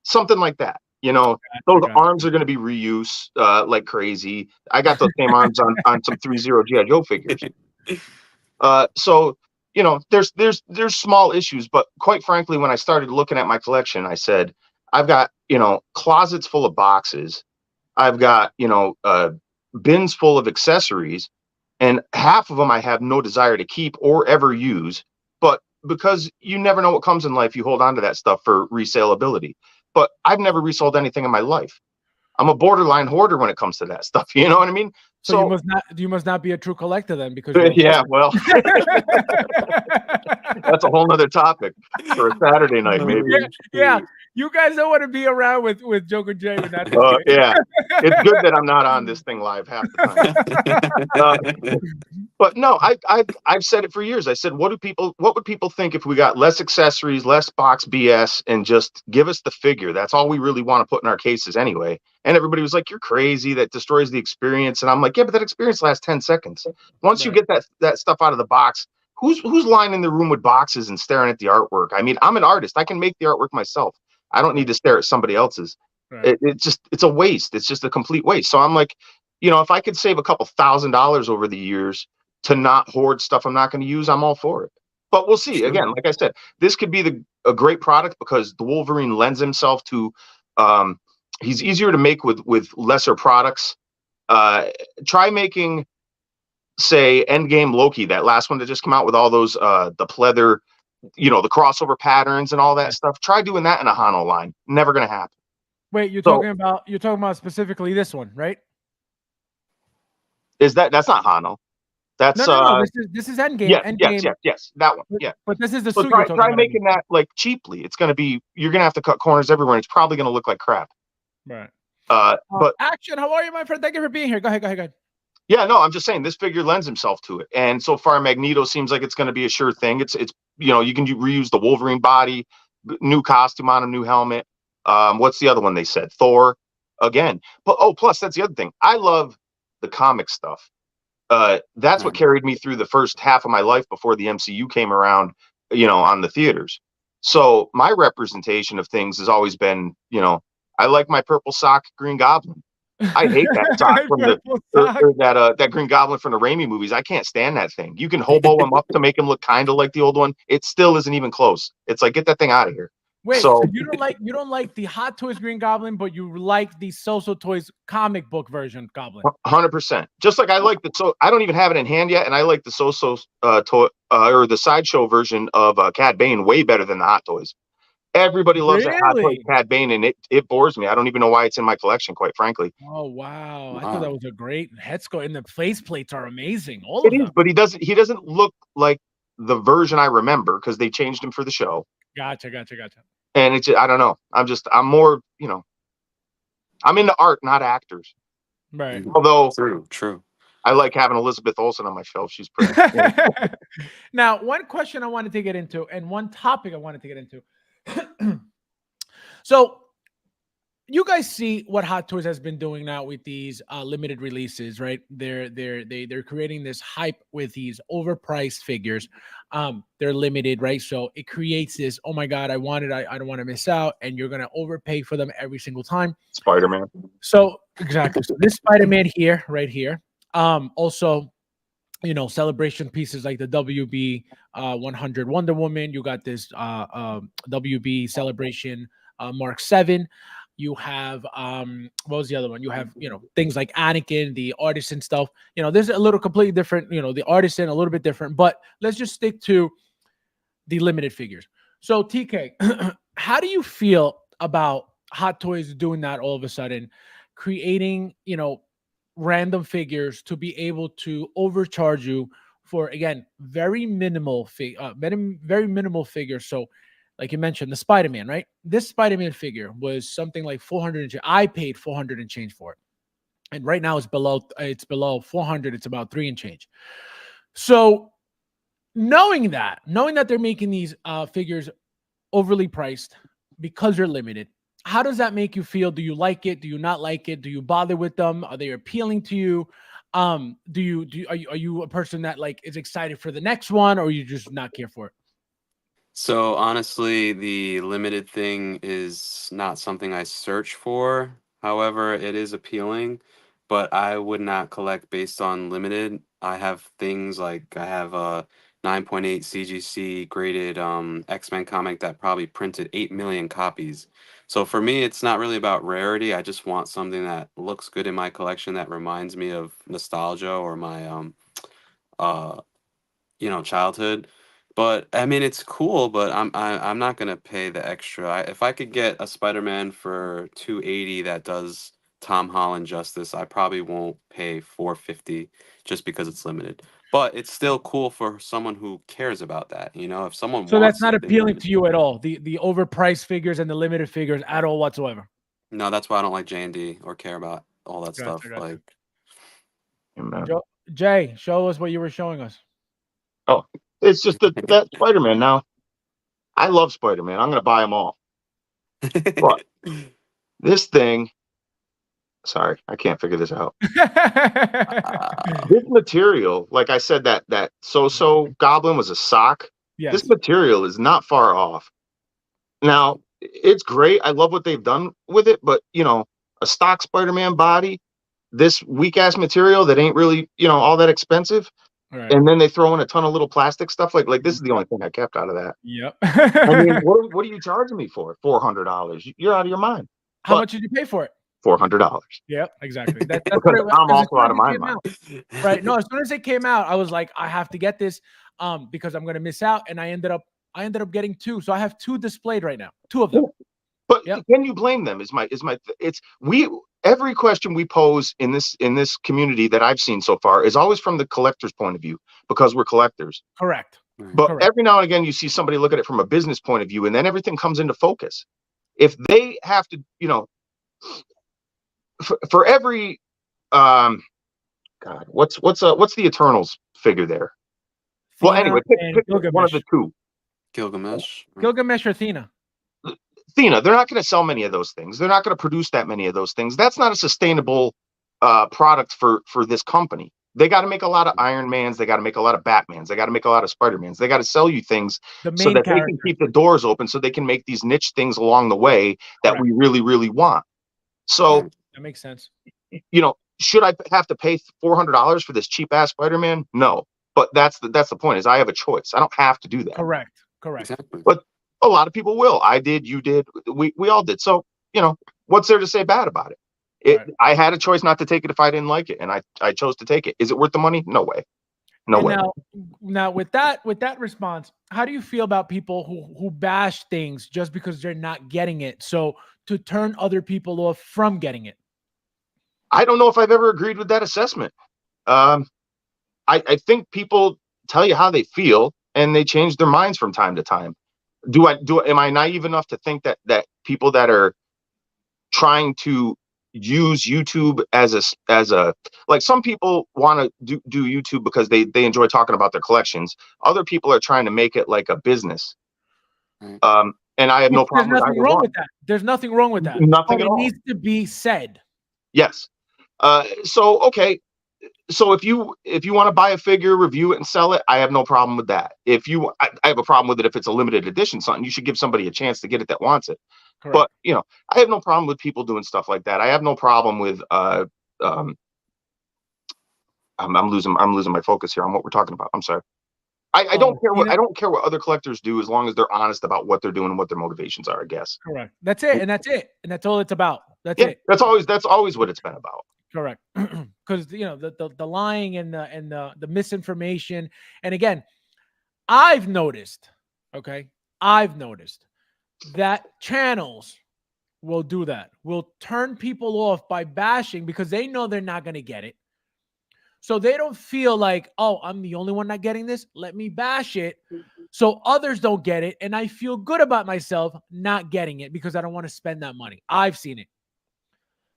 something like that. You know, those arms are going to be reused like crazy. I got those same arms on some 3-0 G.I. Joe figures. So, you know, there's small issues, but quite frankly, when I started looking at my collection, I said, I've got, you know, closets full of boxes. I've got, you know, bins full of accessories, and half of them I have no desire to keep or ever use. But because you never know what comes in life, you hold on to that stuff for resaleability. But I've never resold anything in my life. I'm a borderline hoarder when it comes to that stuff. You know what I mean? So you must not be a true collector then, because yeah, well, that's a whole nother topic for a Saturday night, maybe. Yeah. You guys don't want to be around with Joker Jay when that's yeah. It's good that I'm not on this thing live half the time. But no, I've said it for years. I said, what would people think if we got less accessories, less box BS, and just give us the figure? That's all we really want to put in our cases anyway. And everybody was like, you're crazy. That destroys the experience. And I'm like, yeah, but that experience lasts 10 seconds. Once you get that stuff out of the box, who's lying in the room with boxes and staring at the artwork? I mean, I'm an artist. I can make the artwork myself. I don't need to stare at somebody else's. Right. It's a waste. It's just a complete waste. So I'm like, you know, if I could save a couple $1,000s over the years to not hoard stuff I'm not going to use, I'm all for it. But we'll see. Sure. Again, like I said, this could be a great product because the Wolverine lends himself to, he's easier to make with lesser products. Try making, say, Endgame Loki, that last one that just came out with all those, the pleather, you know, the crossover patterns and all that stuff. Try doing that in a Hano line. Never going to happen. Wait, you're talking about specifically this one, right? That's not Hano. That's no. This is Endgame. Yeah, Endgame. yes, that one. Yeah. But this is the so suit. Try making that like cheaply. It's gonna be, you're gonna have to cut corners everywhere, and it's probably gonna look like crap. Right. But Action, how are you, my friend? Thank you for being here. Go ahead. Yeah, no, I'm just saying this figure lends himself to it. And so far Magneto seems like it's gonna be a sure thing. It's you know, you can reuse the Wolverine body, new costume on him, new helmet. What's the other one they said? Thor again. But plus that's the other thing. I love the comic stuff. That's what carried me through the first half of my life before the MCU came around, you know, on the theaters. So my representation of things has always been, you know, I like my purple sock Green Goblin. I hate that sock from that Green Goblin from the Raimi movies. I can't stand that thing. You can hobo him up to make him look kind of like the old one. It still isn't even close. It's like, get that thing out of here. Wait, so you don't like the Hot Toys Green Goblin, but you like the So-So Toys comic book version Goblin. 100%. Just like I like I don't even have it in hand yet, and I like the So-So toy or the sideshow version of Cad Bane way better than the Hot Toys. Everybody loves that Hot Toys Cad Bane, and it bores me. I don't even know why it's in my collection, quite frankly. Oh wow! I thought that was a great head sculpt, and the face plates are amazing. All of them. But he doesn't look like the version I remember because they changed him for the show. Gotcha. And it's, I don't know. I'm more, I'm into art, not actors. Right. Although True. I like having Elizabeth Olsen on my shelf. She's pretty. Now, one question I wanted to get into, and one topic I wanted to get into. So, you guys see what Hot Toys has been doing now with these limited releases, right? They're creating this hype with these overpriced figures. They're limited, right? So it creates this, oh my God, I want it, I don't want to miss out, and you're gonna overpay for them every single time. Spider-Man. So exactly. So this Spider-Man here, right here. Also, celebration pieces like the WB 100 Wonder Woman. You got this WB celebration Mark 7. You have what was the other one? You have things like Anakin, the artisan stuff. There's a little completely different. The artisan a little bit different, but let's just stick to the limited figures. So TK, how do you feel about Hot Toys doing that all of a sudden, creating random figures to be able to overcharge you for, again, very minimal very minimal figures? So like you mentioned, the Spider-Man, right? This Spider-Man figure was something like 400 and change. I paid 400 and change for it. And right now it's below 400. It's about 3 and change. So knowing that they're making these figures overly priced because they're limited, how does that make you feel? Do you like it? Do you not like it? Do you bother with them? Are they appealing to you? Are you a person that like is excited for the next one, or you just not care for it? So honestly, the limited thing is not something I search for. However, it is appealing, but I would not collect based on limited. I have things like I have a 9.8 CGC graded X-Men comic that probably printed 8 million copies. So for me, it's not really about rarity. I just want something that looks good in my collection that reminds me of nostalgia or my uh childhood. But I mean, it's cool, but I'm not gonna pay the extra. If I could get a Spider-Man for 280 that does Tom Holland justice, I probably won't pay 450 just because it's limited. But it's still cool for someone who cares about that. If someone So that's wants not something appealing limited. to you at all, the overpriced figures and the limited figures at all whatsoever. No, that's why I don't like J&D or care about all that Gotcha, stuff. gotcha. Like, Amen. Jay, show us what you were showing us. Oh, it's just that Spider-Man. Now, I love Spider-Man. I'm going to buy them all. But this thing, sorry, I can't figure this out. This material, like I said, that so Goblin was a sock. Yes. This material is not far off. Now, it's great. I love what they've done with it, but a stock Spider-Man body, this weak ass material that ain't really, all that expensive. Right. And then they throw in a ton of little plastic stuff. Like this is the only thing I kept out of that. Yep. I mean, what are you charging me for? $400. You're out of your mind. How much did you pay for it? $400. Yep, exactly. That's Because what it was. I'm As also soon as out of it my came mind. out, right? No, as soon as it came out, I was like, I have to get this, because I'm gonna miss out. And I ended up getting 2. So I have 2 displayed right now, 2 of them. But can you blame them? Every question we pose in this community that I've seen so far is always from the collector's point of view, because we're collectors. Correct. But Correct. every now and again, you see somebody look at it from a business point of view, and then everything comes into focus. If they have to, for every, God, what's the Eternals figure there? Well, Athena anyway, pick one of the 2. Gilgamesh. Gilgamesh or Athena? Athena. They're not going to sell many of those things. They're not going to produce that many of those things. That's not a sustainable product for this company. They got to make a lot of Iron Mans. They got to make a lot of Batmans. They got to make a lot of Spider-Mans. They got to sell you things so that they can keep the doors open, so they can make these niche things along the way that we really, really want. So that makes sense. Should I have to pay $400 for this cheap ass Spider-Man? No, but that's the point. Is I have a choice. I don't have to do that. Correct. Exactly. But a lot of people will. I did. You did. We all did. So what's there to say bad about it? I had a choice not to take it if I didn't like it, and I chose to take it. Is it worth the money? No way. No way. Now with that response, how do you feel about people who bash things just because they're not getting it? So to turn other people off from getting it. I don't know if I've ever agreed with that assessment. I think people tell you how they feel, and they change their minds from time to time. Am I naive enough to think that people that are trying to use YouTube as a like, some people want to do YouTube because they enjoy talking about their collections. Other people are trying to make it like a business. And I have no There's problem with nothing either wrong one. with that. There's nothing wrong with that. Nothing But at it all. needs to be said. Yes. So okay. So if you want to buy a figure, review it, and sell it, I have no problem with that. I have a problem with it if it's a limited edition something. You should give somebody a chance to get it that wants it. Correct. But I have no problem with people doing stuff like that. I have no problem with I'm losing my focus here on what we're talking about. I'm sorry. I don't care what other collectors do, as long as they're honest about what they're doing and what their motivations are, I guess. Correct. That's it. And that's all it's about. That's it. That's always what it's been about. Correct. Because the lying and the misinformation. And again, I've noticed that channels will do that. Will turn people off by bashing because they know they're not going to get it. So they don't feel like, oh, I'm the only one not getting this. Let me bash it so others don't get it. And I feel good about myself not getting it because I don't want to spend that money. I've seen it.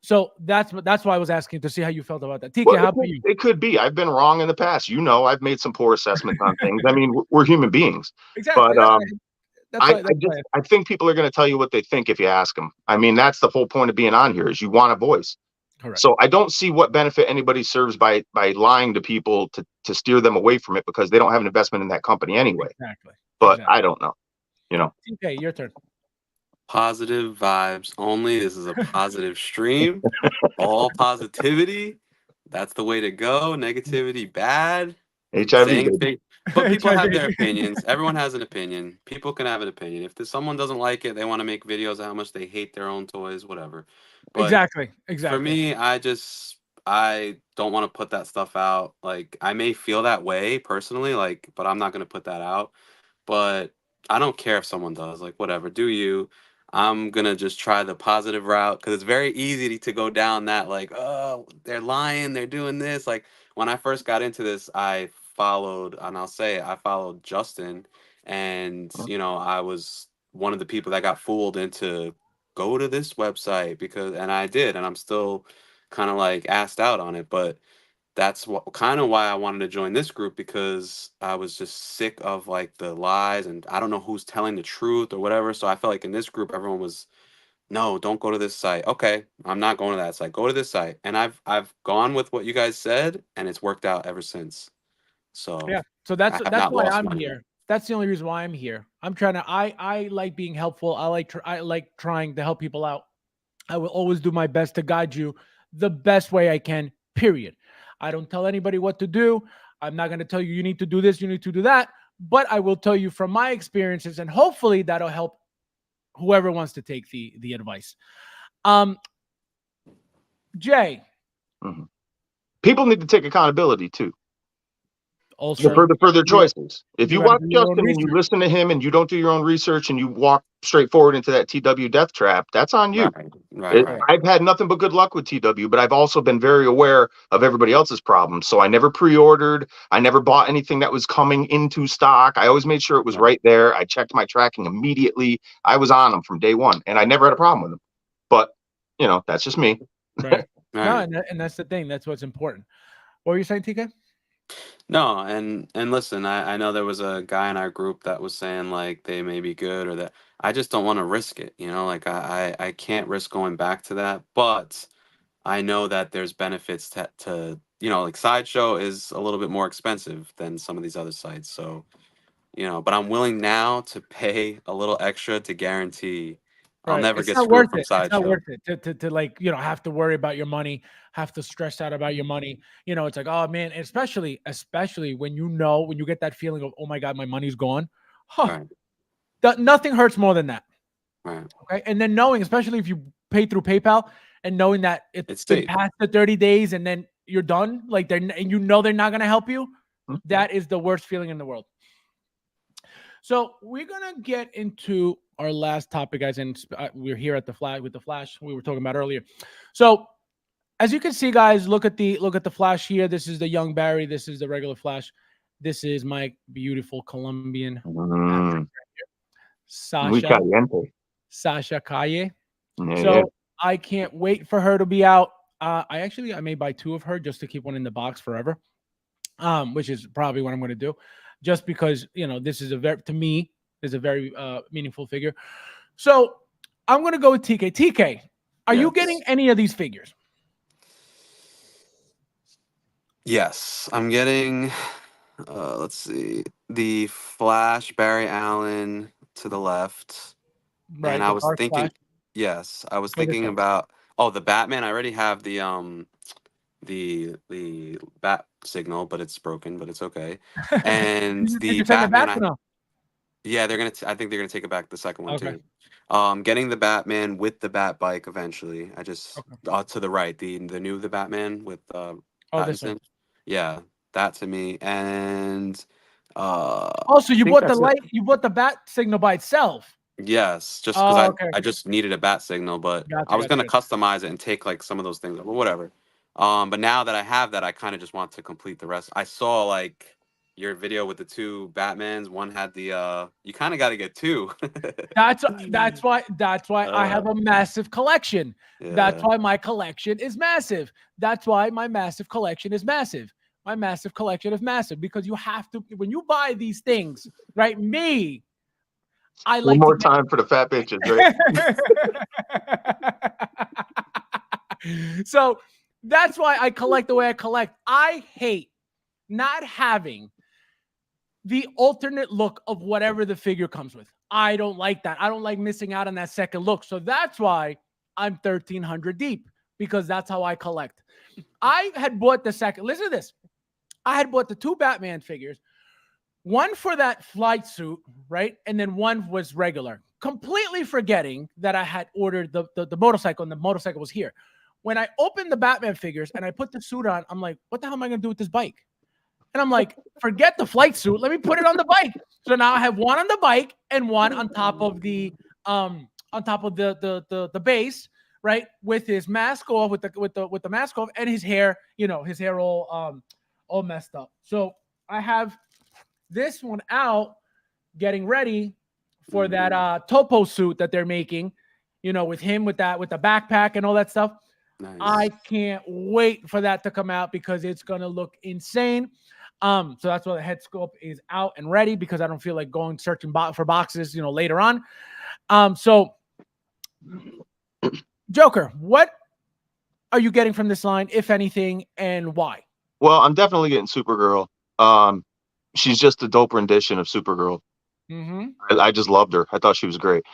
So that's why I was asking to see how you felt about that. TK, how about you? It could be. I've been wrong in the past. I've made some poor assessments on things. I mean, we're human beings. Exactly. But I think people are going to tell you what they think if you ask them. I mean, that's the whole point of being on here, is you want a voice. Correct. So I don't see what benefit anybody serves by lying to people to steer them away from it, because they don't have an investment in that company anyway. Exactly. But I don't know. TK, your turn. Positive vibes only. This is a positive stream. All positivity. That's the way to go. Negativity, bad. HIV. But people have their opinions. Everyone has an opinion. People can have an opinion. If someone doesn't like it, they want to make videos of how much they hate their own toys, whatever. But Exactly. for me, I don't want to put that stuff out. Like, I may feel that way personally, but I'm not going to put that out. But I don't care if someone does. Like, whatever, do you. I'm going to just try the positive route, because it's very easy to go down that, like, oh, they're lying, they're doing this. Like, when I first got into this, I followed Justin, and, I was one of the people that got fooled into go to this website, and I did, and I'm still kind of like asked out on it. But that's kind of why I wanted to join this group, because I was just sick of like the lies, and I don't know who's telling the truth or whatever. So I felt like in this group, everyone was, no, don't go to this site. Okay, I'm not going to that site. Go to this site. And I've gone with what you guys said, and it's worked out ever since. So yeah, so that's why I'm here. That's the only reason why I'm here. I'm trying to. I like being helpful. I like trying to help people out. I will always do my best to guide you the best way I can. Period. I don't tell anybody what to do. I'm not going to tell you need to do this, you need to do that. But I will tell you from my experiences, and hopefully that'll help whoever wants to take the advice. Jay, people need to take accountability too. Also, for their choices. If you watch Justin and you listen to him and you don't do your own research and you walk straight forward into that TW death trap, that's on you. Right. I've had nothing but good luck with TW, but I've also been very aware of everybody else's problems. So I never pre-ordered. I never bought anything that was coming into stock. I always made sure it was right there. I checked my tracking immediately. I was on them from day one, and I never had a problem with them. But, that's just me. Right. No, and that's the thing. That's what's important. What were you saying, TK? No, and listen, I know there was a guy in our group that was saying like they may be good, or that I just don't want to risk it, like I can't risk going back to that. But I know that there's benefits to like Sideshow is a little bit more expensive than some of these other sites. So, but I'm willing now to pay a little extra to guarantee I'll never get screwed from Sideshow. It's not worth it to like, have to worry about your money, have to stress out about your money. It's like, oh man, especially when when you get that feeling of, oh my God, my money's gone. Nothing hurts more than that. Right. Okay. And then knowing, especially if you pay through PayPal, and knowing that it's been past the 30 days and then you're done, like they're not going to help you. That is the worst feeling in the world. So we're going to get into our last topic, guys, and we're here at the Flash with the Flash we were talking about earlier. So as you can see, guys, look at the Flash here. This is the young Barry. This is the regular Flash. This is my beautiful Colombian. Muy Sasha caliente. Calle. Yeah, So yeah. I can't wait for her to be out. I may buy 2 of her just to keep one in the box forever. Which is probably what I'm going to do, just because this is to me is a very meaningful figure. So I'm going to go with TK. TK, are you getting Yes. any of these figures? Yes, I'm getting. Let's see, the Flash Barry Allen to the left, and Right, I the was Dark Flash. thinking. Yes, I was Wait, this thinking one. about. Oh, the Batman. I already have the bat signal, but it's broken, but it's okay. And Did the you send it Batman, back or no? yeah, they're gonna. I think they're gonna take it back the second one Okay. too. Getting the Batman with the Bat bike eventually. I just Okay. to the right, the new the Batman with Oh, this one. Pattinson. Yeah, that to me, and Also, I you think bought the that's it. light. You bought the bat signal by itself. Yes, just because Oh, okay. I just needed a bat signal, but I Gotcha, was gotcha, gonna gotcha. customize it and take like some of those things, but whatever. But now that I have that, I kind of just want to complete the rest. I saw like your video with the 2 Batmans. One had the you kind of got to get 2. That's why I uh, have a massive collection. That's yeah. why my collection is massive. That's why my massive collection is massive. My massive collection is massive because you have to when you buy these things, right? I One like to more time for the fat bitches, right? get so that's why I collect the way I collect. I hate not having the alternate look of whatever the figure comes with. I don't like that. I don't like missing out on that second look. So that's why I'm 1,300 deep because that's how I collect. I had bought the second. Listen to this. I had bought the 2 Batman figures, one for that flight suit, right? And then one was regular, completely forgetting that I had ordered the motorcycle and the motorcycle was here. When I opened the Batman figures and I put the suit on, I'm like, what the hell am I going to do with this bike? And I'm like, forget the flight suit. Let me put it on the bike. So now I have one on the bike and one on top of the the base, right? With his mask off, with the mask off, and his hair, his hair all messed up. So I have this one out, getting ready for that topo suit that they're making, with him with the backpack and all that stuff. I Nice. can't wait for that to come out because it's gonna look insane. So that's why the head sculpt is out and ready because I don't feel like going searching for boxes, later on. So Joker, what are you getting from this line, if anything, and why? Well, I'm definitely getting Supergirl. She's just a dope rendition of Supergirl. Mm-hmm. I just loved her. I thought she was great.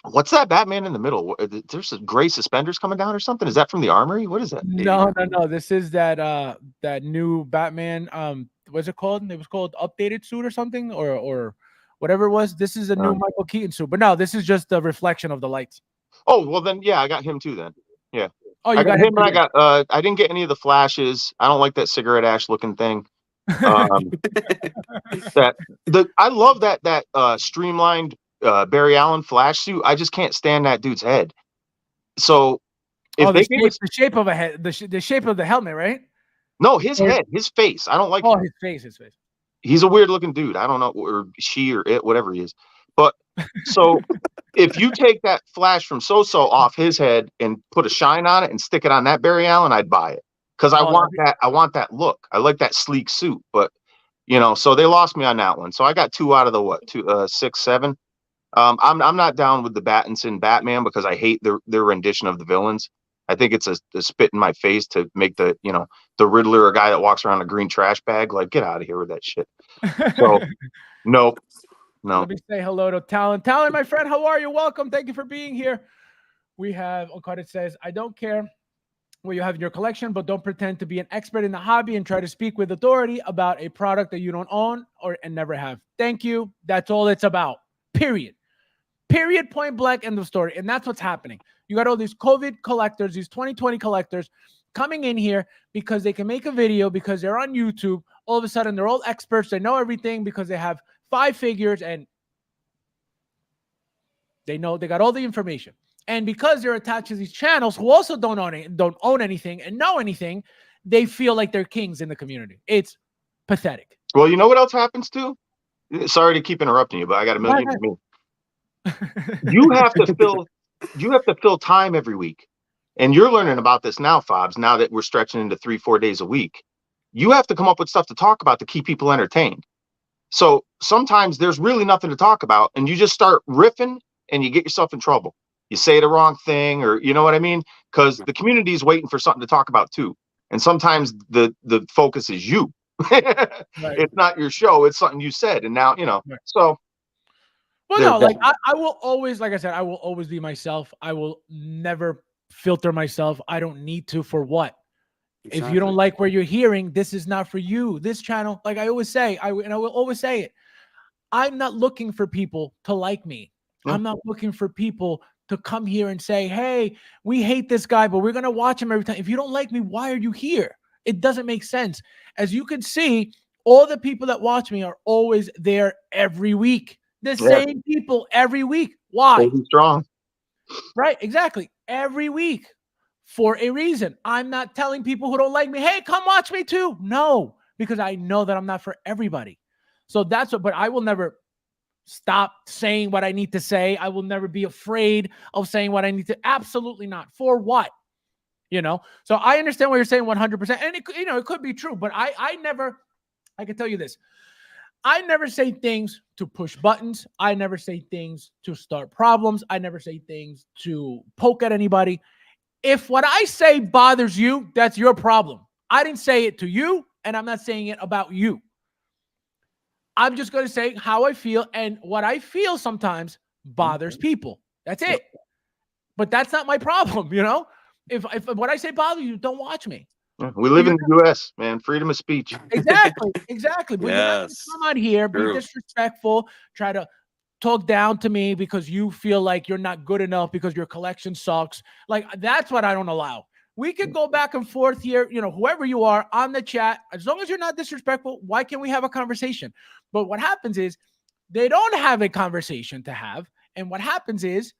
What's that Batman in the middle? There's some gray suspenders coming down or something. Is that from the Armory? What is that? No. This is that new Batman. What's it called? It was called Updated Suit or something, or whatever it was. This is a new Michael Keaton suit, but no, this is just the reflection of the lights. Oh, well then, yeah, I got him too then. Yeah. Oh, I you got got him and I too. got I didn't get any of the flashes. I don't like that cigarette ash looking thing. I love that streamlined Barry Allen flash suit. I just can't stand that dude's head. So if they gave us the shape of a head, the shape of the helmet, right? no, his head, his face. I don't like Oh, him. his face. He's a weird looking dude. I don't know, or she or it, whatever he is. But so if you take that flash from So off his head and put a shine on it and stick it on that Barry Allen, I'd buy it. Because I want that look. I like that sleek suit. But so they lost me on that one. So I got 2 out of the 6, 7. I'm not down with the Pattinson Batman because I hate their rendition of the villains. I think it's a spit in my face to make the Riddler a guy that walks around a green trash bag. Like, get out of here with that shit. So nope. No. Let me say hello to Talon. Talon, my friend, how are you? Welcome. Thank you for being here. We have Okada says, I don't care what you have in your collection, but don't pretend to be an expert in the hobby and try to speak with authority about a product that you don't own and never have. Thank you. That's all it's about. Period. Point blank, end of story. And that's what's happening. You got all these COVID collectors, these 2020 collectors coming in here because they can make a video, because they're on YouTube. All of a sudden, they're all experts. They know everything because they have 5 figures and they got all the information. And because they're attached to these channels who also don't own anything and know anything, they feel like they're kings in the community. It's pathetic. Well, you know what else happens too? Sorry to keep interrupting you, but I got a million. Right, You have to fill time every week. And you're learning about this now, Fabs, now that we're stretching into 3-4 days a week. You have to come up with stuff to talk about to keep people entertained. So sometimes there's really nothing to talk about, and you just start riffing and you get yourself in trouble. You say the wrong thing, or you know what I mean? Because the community is waiting for something to talk about too. And sometimes the focus is you. right. It's not your show, it's something you said. And now, Right. so Well, there's no, like that. I will always, like I said, I will always be myself. I will never filter myself. I don't need to. For what? If you don't like what you're hearing, this is not for you. This channel, like I always say, I will always say it. I'm not looking for people to like me. Yeah. I'm not looking for people to come here and say, hey, we hate this guy, but we're going to watch him every time. If you don't like me, why are you here? It doesn't make sense. As you can see, all the people that watch me are always there every week. The same people every week. Why? Stay strong. Right, exactly. Every week for a reason. I'm not telling people who don't like me, hey, come watch me too. No, because I know that I'm not for everybody. So that's what, but I will never stop saying what I need to say. I will never be afraid of saying what I need to. Absolutely not. For what? You know? So I understand what you're saying 100%. And it could be true, but I can tell you this. I never say things to push buttons. I never say things to start problems. I never say things to poke at anybody. If what I say bothers you, that's your problem. I didn't say it to you, and I'm not saying it about you. I'm just going to say how I feel, and what I feel sometimes bothers people. That's it. But that's not my problem, you know? If what I say bothers you, don't watch me. We live in the US, man. Freedom of speech. Exactly. But you're not going to Yes. come out here, be True. disrespectful, try to talk down to me because you feel like you're not good enough because your collection sucks. Like, that's what I don't allow. We could go back and forth here, whoever you are on the chat. As long as you're not disrespectful, why can't we have a conversation? But what happens is they don't have a conversation to have. And what happens is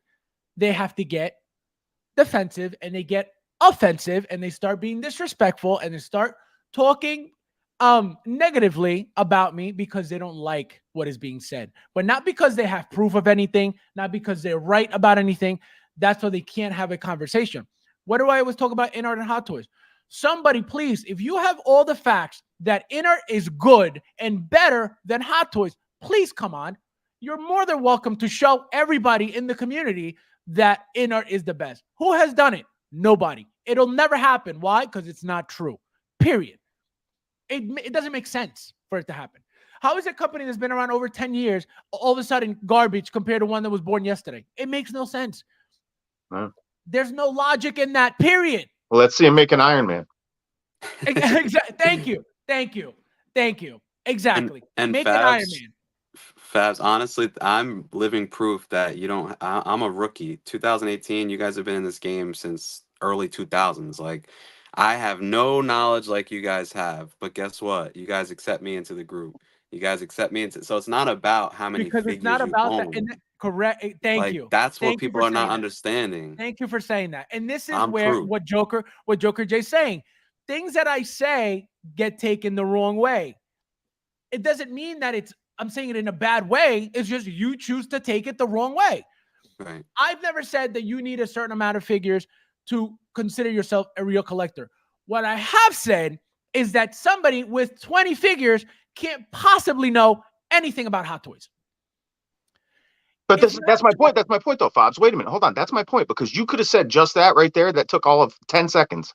they have to get defensive and they get offensive and they start being disrespectful and they start talking negatively about me because they don't like what is being said, but not because they have proof of anything, not because they're right about anything. That's why they can't have a conversation. What do I always talk about in art and hot toys? Somebody, please, if you have all the facts that inner is good and better than hot toys, please come on. You're more than welcome to show everybody in the community that inner is the best. Who has done it? Nobody. It'll never happen. Why? Because it's not true. Period. It doesn't make sense for it to happen. How is a company that's been around over 10 years all of a sudden garbage compared to one that was born yesterday? It makes no sense. Wow. There's no logic in that, period. Well, let's see him make an Iron Man. Exactly. Thank you. Exactly. And Make an Iron Man. Fabs, honestly, I'm living proof that you don't. I'm a rookie. 2018, you guys have been in this game since early 2000s. Like, I have no knowledge like you guys have. But guess what? You guys accept me into the group. You guys accept me into. So it's not about how many Because figures it's not you about that. own. And correct. Thank Like, you. that's what Thank you people for are not saying that. understanding. Thank you for saying that. And this is I'm where proof. what Joker Jay's saying. Things that I say get taken the wrong way. It doesn't mean that I'm saying it in a bad way. It's just you choose to take it the wrong way. Right. I've never said that you need a certain amount of figures to consider yourself a real collector. What I have said is that somebody with 20 figures can't possibly know anything about Hot Toys. But that's my point. That's my point, though, Fabs. Wait a minute. Hold on. That's my point, because you could have said just that right there. That took all of 10 seconds,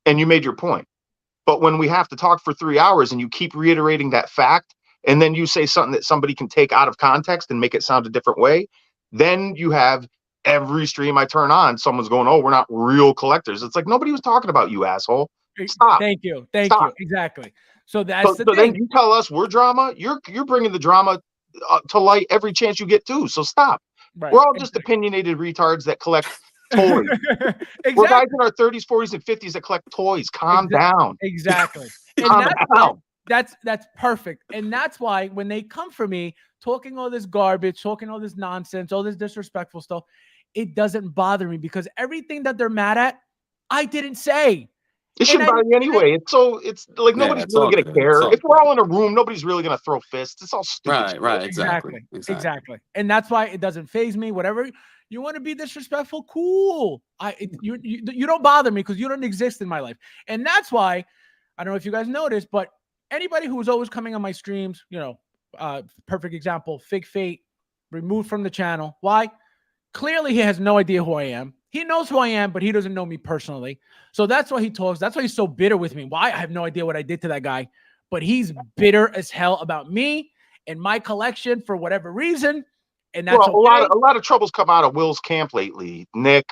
and you made your point. But when we have to talk for 3 hours and you keep reiterating that fact, and then you say something that somebody can take out of context and make it sound a different way, then you have every stream I turn on, someone's going, oh, we're not real collectors. It's like, nobody was talking about you, asshole. Stop. Thank you. Exactly. So that's the thing. Then you tell us we're drama. You're bringing the drama to light every chance you get to. So stop. Right. We're all just opinionated retards that collect toys. Exactly. We're guys in our 30s, 40s, and 50s that collect toys. Calm down. Exactly. Calm down. That's perfect. And that's why when they come for me talking all this garbage, talking all this nonsense, all this disrespectful stuff, it doesn't bother me, because everything that they're mad at, I didn't say. It shouldn't bother you anyway. It's like Yeah, nobody's it's really all gonna good. care. It's all If we're good. all in a room, nobody's really gonna throw fists. It's all stupid. Right, exactly. Exactly. And that's why it doesn't phase me. Whatever you want to be disrespectful, cool. You don't bother me because you don't exist in my life. And that's why I don't know if you guys noticed, but anybody who was always coming on my streams, perfect example, Fig Fate, removed from the channel. Why? Clearly, he has no idea who I am. He knows who I am, but he doesn't know me personally. So that's why he talks. That's why he's so bitter with me. Why? I have no idea what I did to that guy, but he's bitter as hell about me and my collection for whatever reason. And that's well, okay. a lot of troubles come out of Will's camp lately. Nick,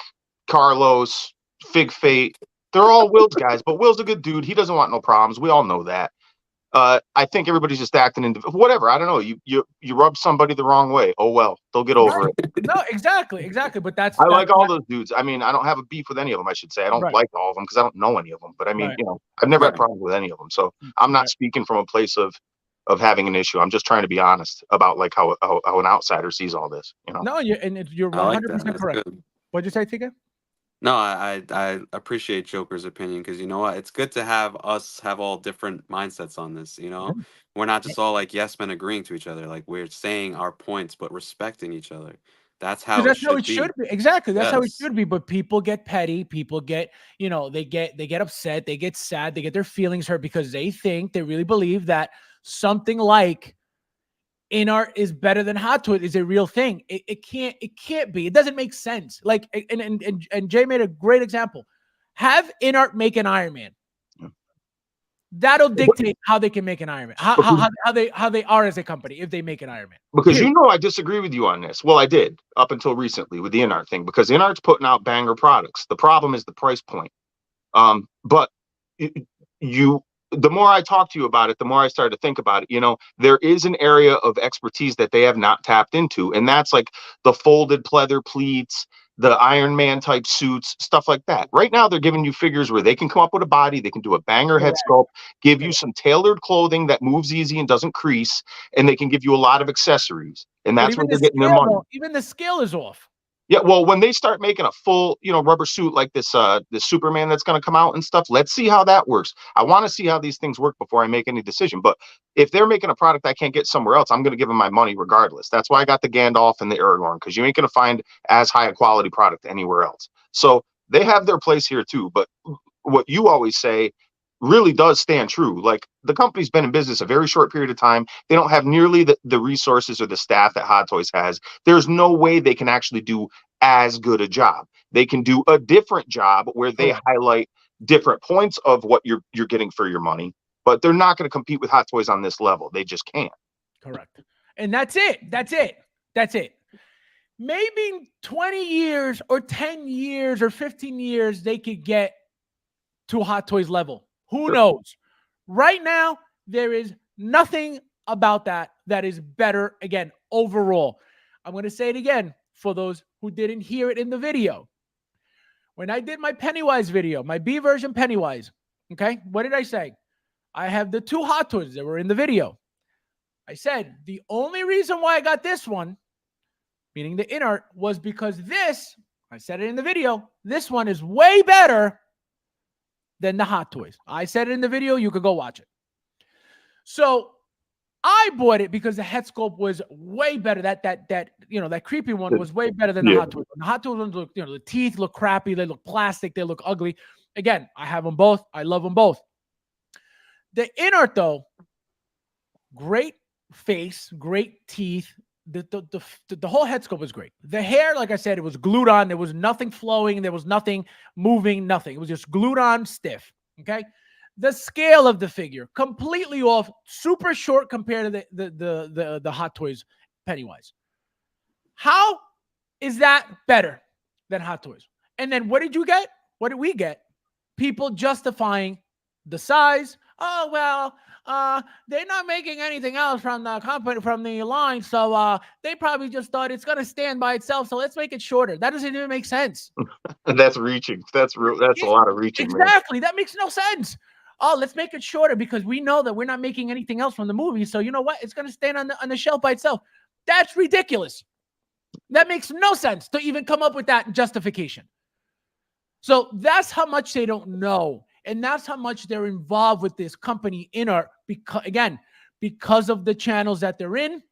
Carlos, Fig Fate. They're all Will's guys, but Will's a good dude. He doesn't want no problems. We all know that. I think everybody's just acting in whatever. I don't know. You rub somebody the wrong way. Oh well, they'll get over it. No, exactly. But that's I like all those dudes. I mean, I don't have a beef with any of them. I should say I don't like all of them because I don't know any of them. But I mean, I've never had problems with any of them. So I'm not speaking from a place of having an issue. I'm just trying to be honest about like how an outsider sees all this. No, you're 100% correct. Good. What'd you say, Tika? No, I appreciate Joker's opinion because you know what? It's good to have us have all different mindsets on this. We're not just all like yes men agreeing to each other. Like we're saying our points, but respecting each other. That's how it should be. Exactly. That's how it should be. But people get petty. People get, they get upset. They get sad. They get their feelings hurt because they really believe that something like in art is better than Hot Toys is a real thing. It can't be. It doesn't make sense. Like and Jay made a great example. Have in art make an Iron Man. That'll dictate how they can make an Iron Man. How they are as a company if they make an Iron Man. Because I disagree with you on this. Well, I did up until recently with the InArt thing because InArt's putting out banger products. The problem is the price point. But the more I talk to you about it, the more I started to think about it. There is an area of expertise that they have not tapped into, and that's like the folded pleather pleats, the Iron Man type suits, stuff like that. Right now, they're giving you figures where they can come up with a body, they can do a banger head sculpt, give you some tailored clothing that moves easy and doesn't crease, and they can give you a lot of accessories. And that's where they're getting their money. Even the scale is off. Yeah, well, when they start making a full, rubber suit like this Superman that's going to come out and stuff, let's see how that works. I want to see how these things work before I make any decision. But if they're making a product I can't get somewhere else, I'm going to give them my money regardless. That's why I got the Gandalf and the Aragorn, because you ain't going to find as high a quality product anywhere else. So they have their place here too. But what you always say really does stand true. Like the company's been in business a very short period of time. They don't have nearly the resources or the staff that Hot Toys has. There's no way they can actually do as good a job. They can do a different job where they highlight different points of what you're getting for your money, but they're not going to compete with Hot Toys on this level. They just can't. Correct. And that's it. Maybe 20 years or 10 years or 15 years, they could get to Hot Toys level. Who knows? Right now, there is nothing about that is better, again, overall. I'm going to say it again for those who didn't hear it in the video. When I did my Pennywise video, my B version Pennywise, okay, what did I say? I have the two Hot Toys that were in the video. I said, the only reason why I got this one, meaning the InArt, was because this, I said it in the video, this one is way better than the Hot Toys. I said it in the video. You could go watch it. So I bought it because the head sculpt was way better. That creepy one was way better than the Hot Toys. The Hot Toys ones look, the teeth look crappy. They look plastic. They look ugly. Again, I have them both. I love them both. The InArt though, great face, great teeth. The whole head sculpt was great. The hair, like I said, it was glued on. There was nothing flowing. There was nothing moving, nothing. It was just glued on, stiff. Okay. The scale of the figure, completely off, super short compared to the Hot Toys Pennywise. How is that better than Hot Toys? And then what did you get? What did we get? People justifying the size. Oh, well, they're not making anything else from the company, from the line, so they probably just thought it's going to stand by itself, so let's make it shorter. That doesn't even make sense. That's reaching. That's a lot of reaching. Exactly. Man. That makes no sense. Oh, let's make it shorter because we know that we're not making anything else from the movie, so you know what? It's going to stand on the shelf by itself. That's ridiculous. That makes no sense to even come up with that justification. So that's how much they don't know. And that's how much they're involved with this company Inart, because of the channels that they're in,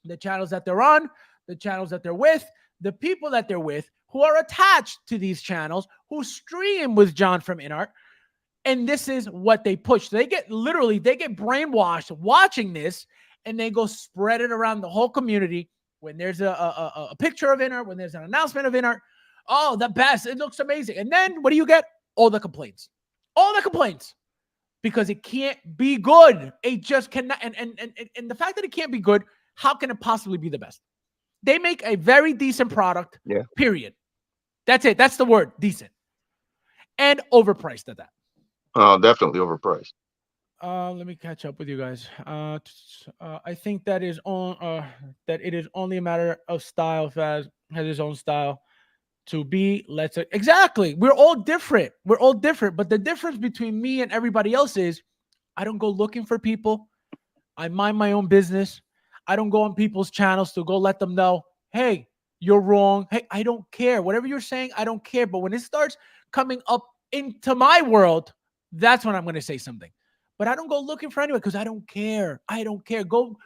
the channels that they're on, the channels that they're with, the people that they're with, who are attached to these channels, who stream with John from Inart. And this is what they push. They get brainwashed watching this, and they go spread it around the whole community. When there's a picture of Inart, when there's an announcement of Inart, oh, the best, it looks amazing. And then what do you get? All the complaints, because it can't be good. It just cannot. And the fact that it can't be good, how can it possibly be the best? They make a very decent product, period. That's it. That's the word, decent. And overpriced at that. Oh, definitely overpriced. Let me catch up with you guys. I think that it is only a matter of style. Faz has his own style. To be, exactly. We're all different. But the difference between me and everybody else is I don't go looking for people. I mind my own business. I don't go on people's channels to go let them know, hey, you're wrong. Hey, I don't care. Whatever you're saying, I don't care. But when it starts coming up into my world, that's when I'm going to say something. But I don't go looking for anyone because I don't care. Go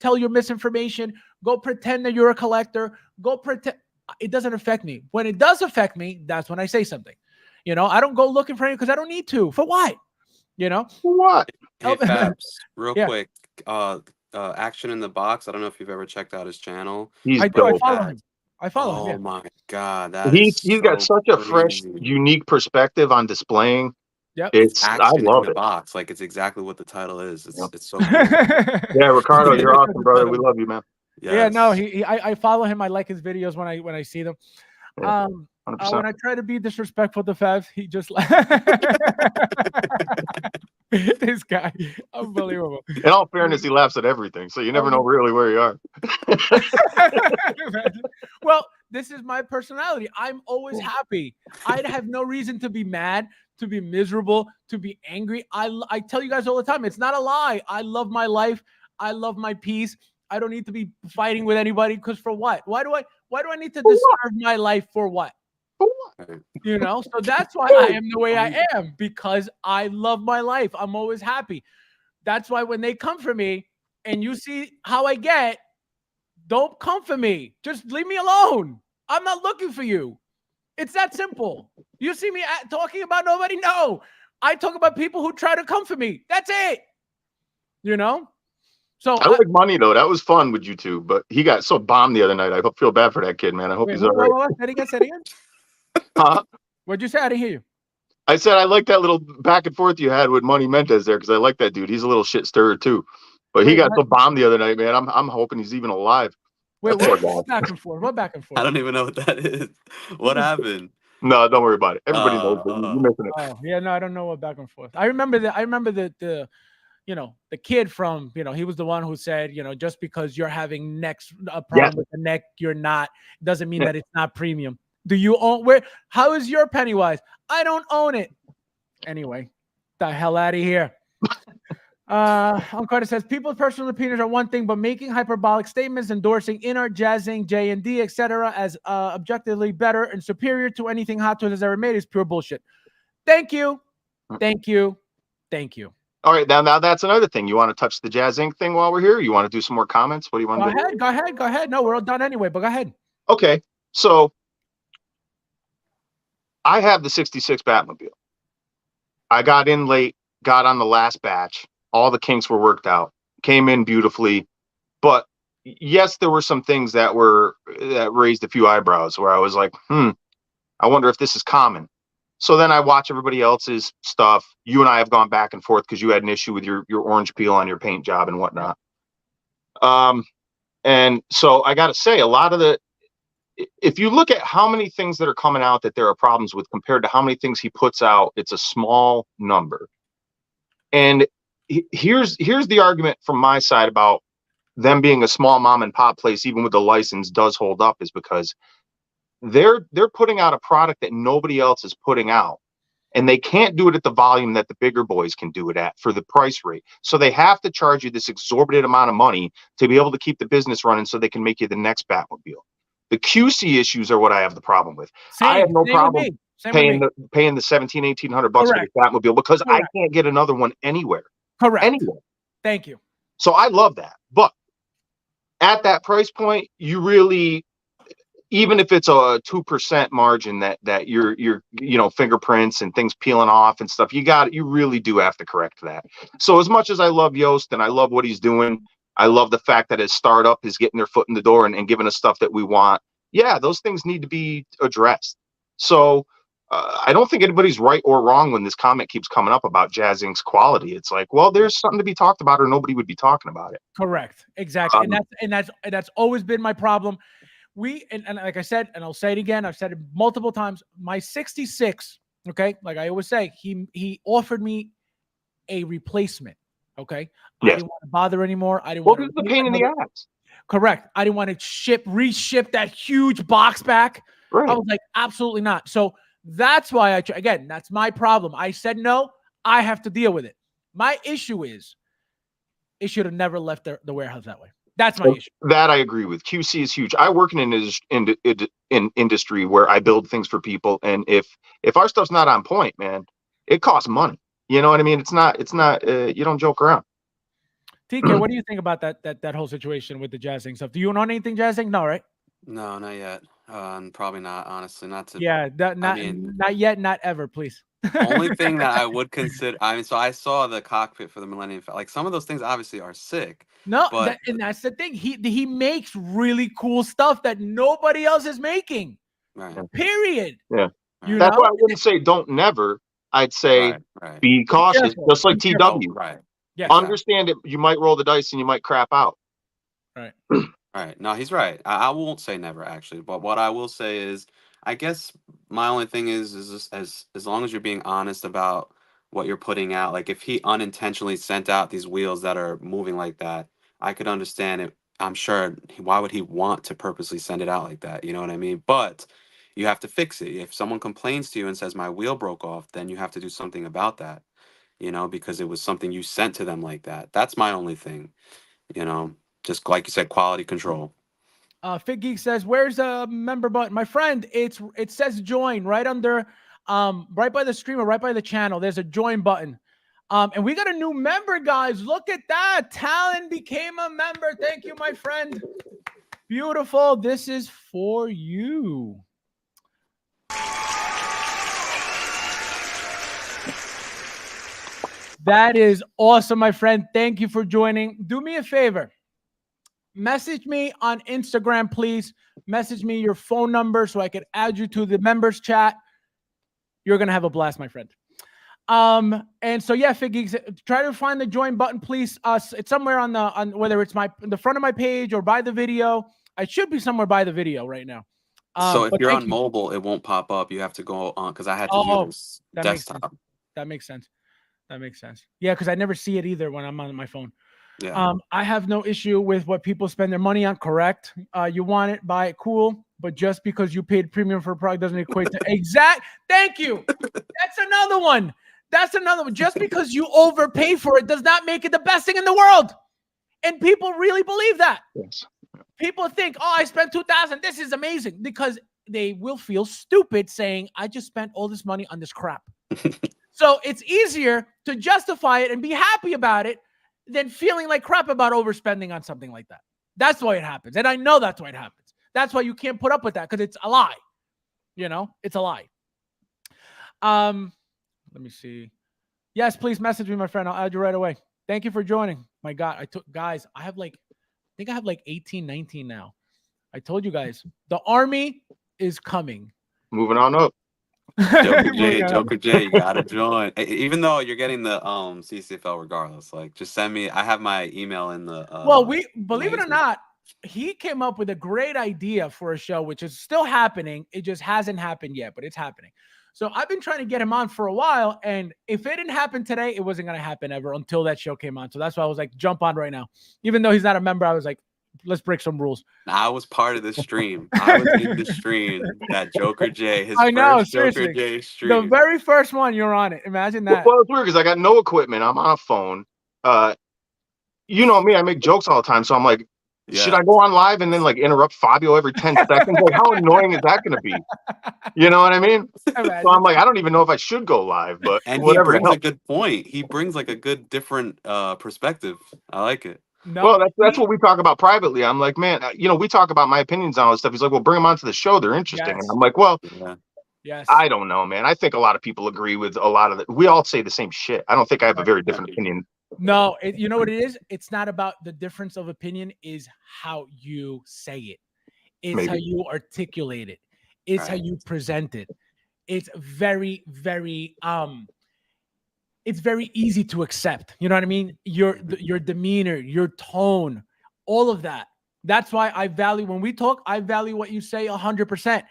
tell your misinformation. Go pretend that you're a collector. Go pretend. It doesn't affect me. When it does affect me, that's when I say something. I don't go looking for anyone because I don't need to. For what? For what? Hey, Fabs, real quick. Action in the Box. I don't know if you've ever checked out his channel. I follow him. Oh my God, he's got such a fresh, unique perspective on displaying. Yep. It's Action I love in the it. Box. Like, it's exactly what the title is. It's so cool. Yeah, Ricardo, you're awesome, brother. We love you, man. Yes. Yeah, no, I follow him. I like his videos when I see them. Yeah, when I try to be disrespectful to Fabs, he just this guy, unbelievable. In all fairness, he laughs at everything, so you never know really where you are. Well, this is my personality. I'm always happy. I have no reason to be mad, to be miserable, to be angry. I tell you guys all the time, it's not a lie. I love my life. I love my peace. I don't need to be fighting with anybody because for what? Why do I need to disturb my life for what? So that's why I am the way I am, because I love my life. I'm always happy. That's why when they come for me and you see how I get, don't come for me. Just leave me alone. I'm not looking for you. It's that simple. You see me talking about nobody? No. I talk about people who try to come for me. That's it. So I like Money though. That was fun with you two, but he got so bombed the other night. I feel bad for that kid, man. I hope he's all right. Say it again. What'd you say? I didn't hear you. I said I like that little back and forth you had with Money Mendez there because I like that dude. He's a little shit stirrer too. But he got so bombed the other night, man. I'm hoping he's even alive. Wait, what back and forth? What back and forth? I don't even know what that is. What happened? No, don't worry about it. Everybody knows. You're missing it. Oh, yeah, no, I don't know what back and forth. I remember the the kid from, he was the one who said, just because you're having a problem with the neck, you're not, doesn't mean that it's not premium. Do you own how is your Pennywise? I don't own it. Anyway, the hell out of here. Carter says people's personal opinions are one thing, but making hyperbolic statements, endorsing Inart, jazzing J&D, etc., as objectively better and superior to anything Hot Toys has ever made is pure bullshit. Thank you. All right, now that's another thing. You want to touch the Jazz Inc. thing while we're here? You want to do some more comments? What do you want to do? Go ahead. No, we're all done anyway, but go ahead. Okay, so I have the 66 Batmobile. I got in late, got on the last batch. All the kinks were worked out, came in beautifully. But yes, there were some things that raised a few eyebrows where I was like, I wonder if this is common. So then I watch everybody else's stuff. You and I have gone back and forth because you had an issue with your orange peel on your paint job and whatnot. And so I got to say, a lot of if you look at how many things that are coming out that there are problems with compared to how many things he puts out, it's a small number. And here's the argument from my side about them being a small mom and pop place, even with the license, does hold up, is because they're putting out a product that nobody else is putting out, and they can't do it at the volume that the bigger boys can do it at for the price rate. So they have to charge you this exorbitant amount of money to be able to keep the business running so they can make you the next Batmobile. The QC issues are what I have the problem with. I have no problem. Same with me. paying the 1,700-1,800 bucks for the Batmobile because I can't get another one anywhere. Correct. Anywhere. Thank you. So I love that. But at that price point, you really, even if it's a 2% margin that you're fingerprints and things peeling off and stuff, you really do have to correct that. So as much as I love Yost and I love what he's doing, I love the fact that his startup is getting their foot in the door and giving us stuff that we want. Yeah, those things need to be addressed. So I don't think anybody's right or wrong when this comment keeps coming up about Jazz Inc.'s quality. It's like, well, there's something to be talked about or nobody would be talking about it. Correct. Exactly. And that's always been my problem. And like I said, and I'll say it again, I've said it multiple times, my 66, okay, like I always say, he offered me a replacement, okay? I didn't want to bother anymore. I didn't want to. Well, this is a pain in the ass. Correct. I didn't want to reship that huge box back. Right. I was like, absolutely not. So that's why again, that's my problem. I said no, I have to deal with it. My issue is it should have never left the warehouse that way. That's my issue. That I agree with. QC is huge. I work in an industry where I build things for people, and if our stuff's not on point, man, it costs money. You know what I mean? It's not. You don't joke around. TK, what do you think about that whole situation with the Jazz Inc. stuff? Do you own anything Jazz Inc.? No, right? No, not yet. Probably not. Honestly, not to. Yeah, not yet, not ever, please. Only thing that I would consider. I mean, so I saw the cockpit for the Millennium Falcon. Like some of those things, obviously, are sick. No, but and that's the thing. He makes really cool stuff that nobody else is making. Right. Period. Yeah. That's why I wouldn't say don't never. I'd say be cautious, just like TW. Right. Yes, understand it. You might roll the dice and you might crap out. Right. Right. No, he's right. I won't say never actually, but what I will say is, I guess my only thing is just as long as you're being honest about what you're putting out. Like if he unintentionally sent out these wheels that are moving like that, I could understand it. I'm sure. Why would he want to purposely send it out like that? You know what I mean? But you have to fix it. If someone complains to you and says my wheel broke off, then you have to do something about that. You know, because it was something you sent to them like that. That's my only thing. You know, just like you said, quality control. Fig Geek says, "Where's a member button, my friend? It says join right under, right by the streamer, right by the channel. There's a join button, and we got a new member, guys. Look at that! Talon became a member. Thank you, my friend. Beautiful. This is for you." That is awesome, my friend. Thank you for joining. Do me a favor. Message me on Instagram, please. Message me your phone number so I can add you to the members chat. You're going to have a blast, my friend. And so, yeah, Figgies, try to find the join button, please. It's somewhere on whether it's the front of my page or by the video. I should be somewhere by the video right now. So if you're on mobile, it won't pop up. You have to go on because I had to use desktop. That makes sense. That makes sense. Yeah, because I never see it either when I'm on my phone. Yeah. I have no issue with what people spend their money on. Correct. You want it, buy it, cool. But just because you paid premium for a product doesn't equate to exact. Thank you. That's another one. That's another one. Just because you overpay for it does not make it the best thing in the world. And people really believe that. Yes. People think, oh, I spent $2,000. This is amazing, because they will feel stupid saying, I just spent all this money on this crap. So it's easier to justify it and be happy about it than feeling like crap about overspending on something like that. That's why it happens. And I know that's why it happens. That's why you can't put up with that, because it's a lie. You know, it's a lie. Let me see. Yes, please message me, my friend. I'll add you right away. Thank you for joining. My God, guys, I think I have like 18, 19 now. I told you guys, the army is coming. Moving on up. Joker J, you gotta join. Even though you're getting the CCFL regardless, like just send me. I have my email in the. Well, believe it or not, he came up with a great idea for a show, which is still happening. It just hasn't happened yet, but it's happening. So I've been trying to get him on for a while, and if it didn't happen today, it wasn't gonna happen ever until that show came on. So that's why I was like, jump on right now. Even though he's not a member, I was like, let's break some rules. I was part of the stream. I was in the stream that Joker J, seriously. Joker J stream. The very first one, you're on it. Imagine that. Well, it's weird because I got no equipment. I'm on a phone. You know me, I make jokes all the time. So I'm like, Should I go on live and then like interrupt Fabio every 10 seconds? Like, how annoying is that going to be? You know what I mean? So I'm like, I don't even know if I should go live, but And whatever. he brings a good point. He brings like a good different perspective. I like it. No, well, that's what we talk about privately. I'm like, man, we talk about my opinions on all this stuff. He's like, well, bring them onto the show. They're interesting. Yes. And I'm like, well, Yeah. yes. I don't know, man. I think a lot of people agree with a lot of it. We all say the same shit. I don't think I have a very different opinion. No, you know what it is? It's not about the difference of opinion, is how you say it. It's how you articulate it. It's how you present it. It's very, very it's very easy to accept. You know what I mean? Your demeanor, your tone, all of that. That's why I value, when we talk, I value what you say 100%.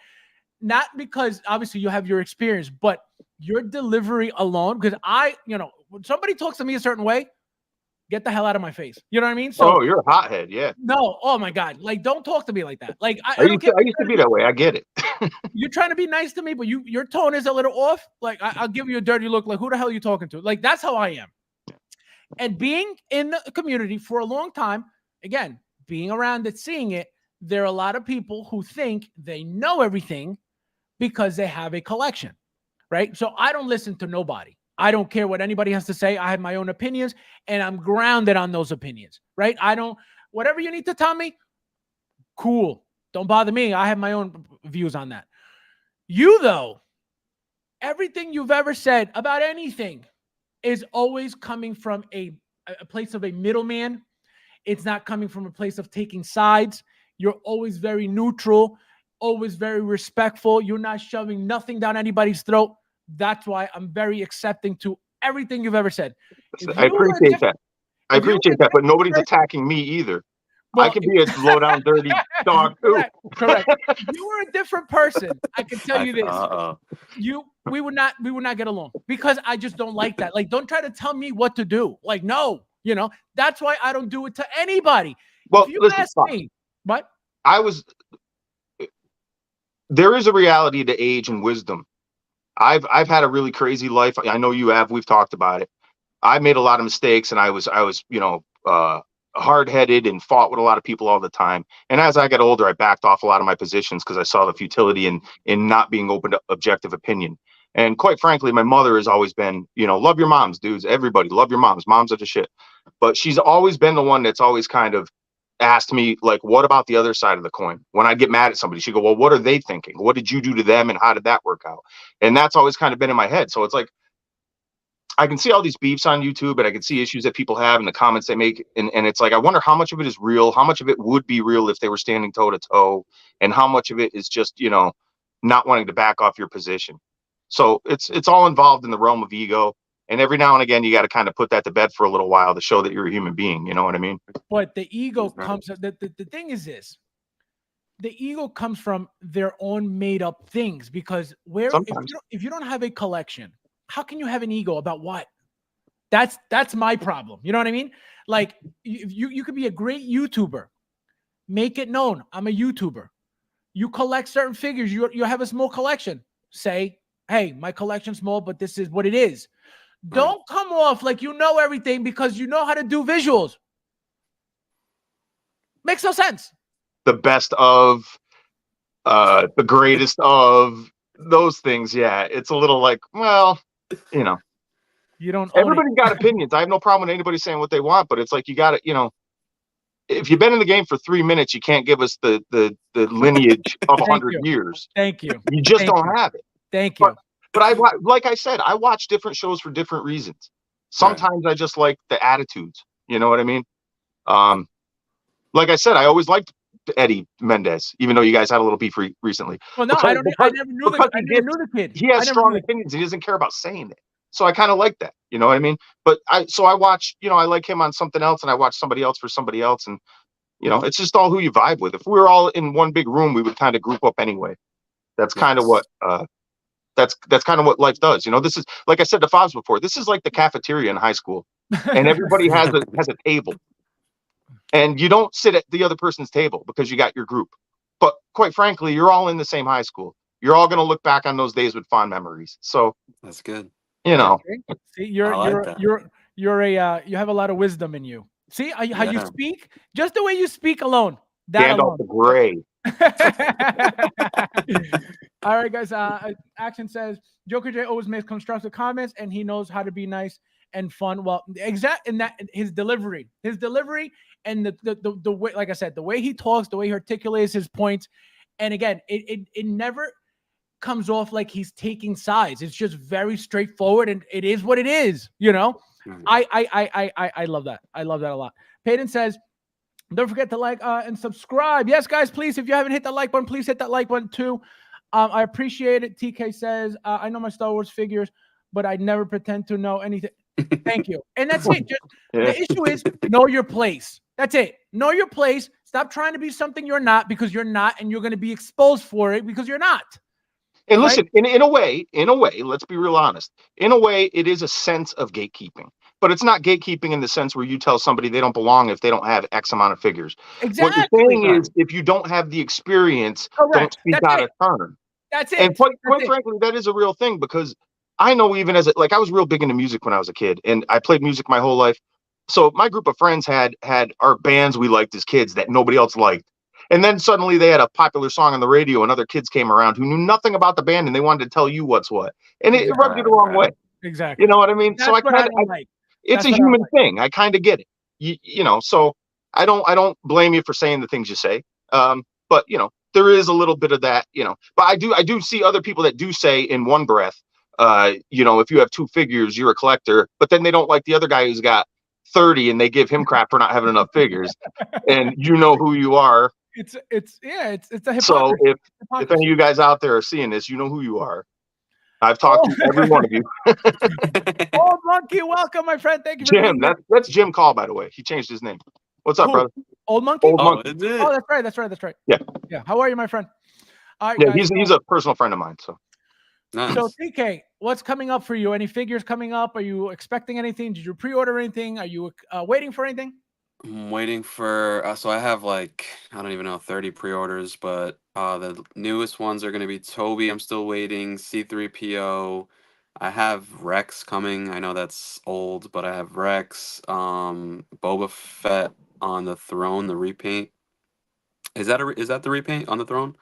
Not because obviously you have your experience, but your delivery alone. Because when somebody talks to me a certain way, get the hell out of my face. You know what I mean? So, you're a hothead, yeah. No, oh my God, like don't talk to me like that. Like I used to be that way. I get it. You're trying to be nice to me, but your tone is a little off. Like I'll give you a dirty look. Like, who the hell are you talking to? Like, that's how I am. And being in the community for a long time, again, being around it, seeing it, there are a lot of people who think they know everything because they have a collection, right? So I don't listen to nobody. I don't care what anybody has to say. I have my own opinions, and I'm grounded on those opinions, right? Whatever you need to tell me, cool. Don't bother me. I have my own views on that. You, though, everything you've ever said about anything is always coming from a place of a middleman. It's not coming from a place of taking sides. You're always very neutral, always very respectful. You're not shoving nothing down anybody's throat. That's why I'm very accepting to everything you've ever said. I appreciate that. But nobody's attacking me either. Well, I can be a low down, dirty dog too. Correct. If you were a different person, I can tell you this. We would not get along, because I just don't like that. Like, don't try to tell me what to do. Like, no, that's why I don't do it to anybody. Well, if you ask me, what? There is a reality to age and wisdom. I've had a really crazy life. I know you have. We've talked about it. I made a lot of mistakes, and I was hard-headed and fought with a lot of people all the time. And as I got older, I backed off a lot of my positions because I saw the futility in not being open to objective opinion. And quite frankly, my mother has always been, love your moms, dudes. Everybody, love your moms. Moms are the shit. But she's always been the one that's always kind of asked me, like, what about the other side of the coin? When I get mad at somebody, she go, well, what are they thinking? What did you do to them, and how did that work out? And that's always kind of been in my head. So it's like, I can see all these beefs on YouTube, and I can see issues that people have and the comments they make. And it's like, I wonder how much of it is real, how much of it would be real if they were standing toe to toe, and how much of it is just, not wanting to back off your position. So it's all involved in the realm of ego. And every now and again, you got to kind of put that to bed for a little while to show that you're a human being. You know what I mean? But the ego comes, the thing is this, the ego comes from their own made up things, because if you don't have a collection, how can you have an ego about what? That's my problem. You know what I mean? Like, you could be a great YouTuber, make it known, I'm a YouTuber. You collect certain figures, you have a small collection. Say, hey, my collection's small, but this is what it is. Don't come off like you know everything because you know how to do visuals. Makes no sense. The best of, the greatest of, those things. Yeah, it's a little like, well, you don't. Everybody's got opinions. I have no problem with anybody saying what they want, but it's like, you got to, if you've been in the game for 3 minutes, you can't give us the lineage of 100 years. Thank you. You just don't have it. Thank you. But like I said, I watch different shows for different reasons. Sometimes I just like the attitudes. You know what I mean? Like I said, I always liked Eddie Mendez, even though you guys had a little beef recently. Well, no, I never knew the kid. He has strong opinions. He doesn't care about saying it. So I kind of like that. You know what I mean? But I watch, I like him on something else, and I watch somebody else for somebody else. And, it's just all who you vibe with. If we were all in one big room, we would kind of group up anyway. That's kind of what, that's kind of what life does. This is, like I said to Fabs before, this is like the cafeteria in high school, and everybody has a table, and you don't sit at the other person's table because you got your group. But quite frankly, you're all in the same high school. You're all going to look back on those days with fond memories. So that's good. See, you have a lot of wisdom in you. See how you Yeah. speak? Just the way you speak alone. That Gandalf alone. the Grey. All right, guys. Action says Joker J always makes constructive comments, and he knows how to be nice and fun. Well, exact in that his delivery, and the way, like I said, the way he talks, the way he articulates his points, and again, it never comes off like he's taking sides. It's just very straightforward, and it is what it is. You know, Mhm. I love that. I love that a lot. Peyton says, don't forget to like and subscribe. Yes, guys, please. If you haven't hit that like button, please hit that like button too. I appreciate it. TK says, I know my Star Wars figures, but I never pretend to know anything. Thank you. And that's it. Just the issue is know your place. That's it. Know your place. Stop trying to be something you're not, because you're not, and you're going to be exposed for it because you're not. And Right? listen, in a way, let's be real honest. In a way, it is a sense of gatekeeping, but it's not gatekeeping in the sense where you tell somebody they don't belong if they don't have X amount of figures. What you're Exactly. saying is, if you don't have the experience, don't Correct. speak That's out it. of turn. That's it. And quite That's it. frankly, that is a real thing, because I know, even as like I was real big into music when I was a kid, and I played music my whole life. So my group of friends had our bands we liked as kids that nobody else liked. And then suddenly they had a popular song on the radio, and other kids came around who knew nothing about the band, and they wanted to tell you what's what. And it rubbed you the wrong way. Exactly. You know what I mean? That's So I what kind I of, don't like. it's That's a what I don't human like. thing. I kind of get it. You know, so I don't blame you for saying the things you say. But you know, there is a little bit of that, you know, but I do see other people that do say in one breath, you know, if you have two figures, you're a collector, but then they don't like the other guy who's got 30 and they give him crap for not having enough figures, and you know who you are. It's a hypocrisy. So if any of you guys out there are seeing this, you know who you are. I've talked to every one of you. Old Monkey, welcome, my friend. Thank you for Jim, being here. that's Jim Call, by the way. He changed his name. What's up, Who? brother? Old Monkey? Old Oh, Monkey. is it? Oh, that's right. Yeah. Yeah. How are you, my friend? All right, Yeah, guys. he's a personal friend of mine. So Nice. So TK, what's coming up for you? Any figures coming up? Are you expecting anything? Did you pre-order anything? Are you waiting for anything? I'm waiting for so I have like, I don't even know, 30 pre-orders, but the newest ones are going to be Toby. I'm still waiting. C3PO. I have Rex coming. I know that's old, but I have Rex. Boba Fett on the throne, the repaint. Is that the repaint on the throne?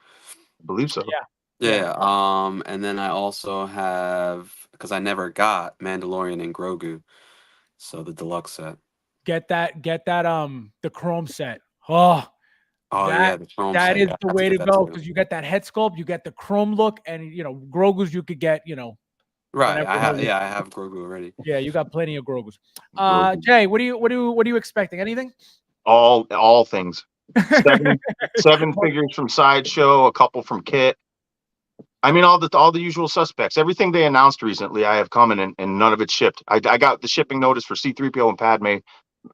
I believe so. Yeah. Yeah. And then I also have, because I never got Mandalorian and Grogu, so the deluxe set. Get that the chrome set. Oh, Oh yeah, the chrome that set. is Yeah, I the have to way get to that go, too. because you get that head sculpt, you get the chrome look, and you know, Grogu's you could get, you know, Right. whenever I the have. hell you- Yeah, I have Grogu already. Yeah, you got plenty of Grogu's. Grogu. Jay, what are you expecting? Anything? All things. Seven figures from Sideshow, a couple from Kit. I mean, all the usual suspects. Everything they announced recently, I have coming, and none of it's shipped. I got the shipping notice for C3PO and Padme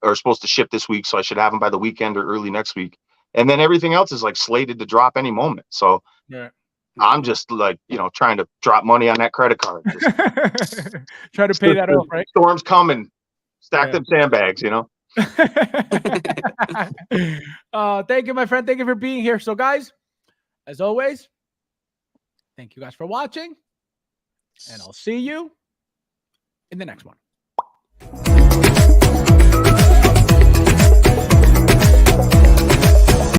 are supposed to ship this week, so I should have them by the weekend or early next week. And then everything else is like slated to drop any moment. So Yeah. I'm just like, you know, trying to drop money on that credit card. Just, Try to pay that off, right? Storm's coming. Stack Yeah. them sandbags, you know. Thank you, my friend. Thank you for being here. So, guys, as always, thank you guys for watching, and I'll see you in the next one.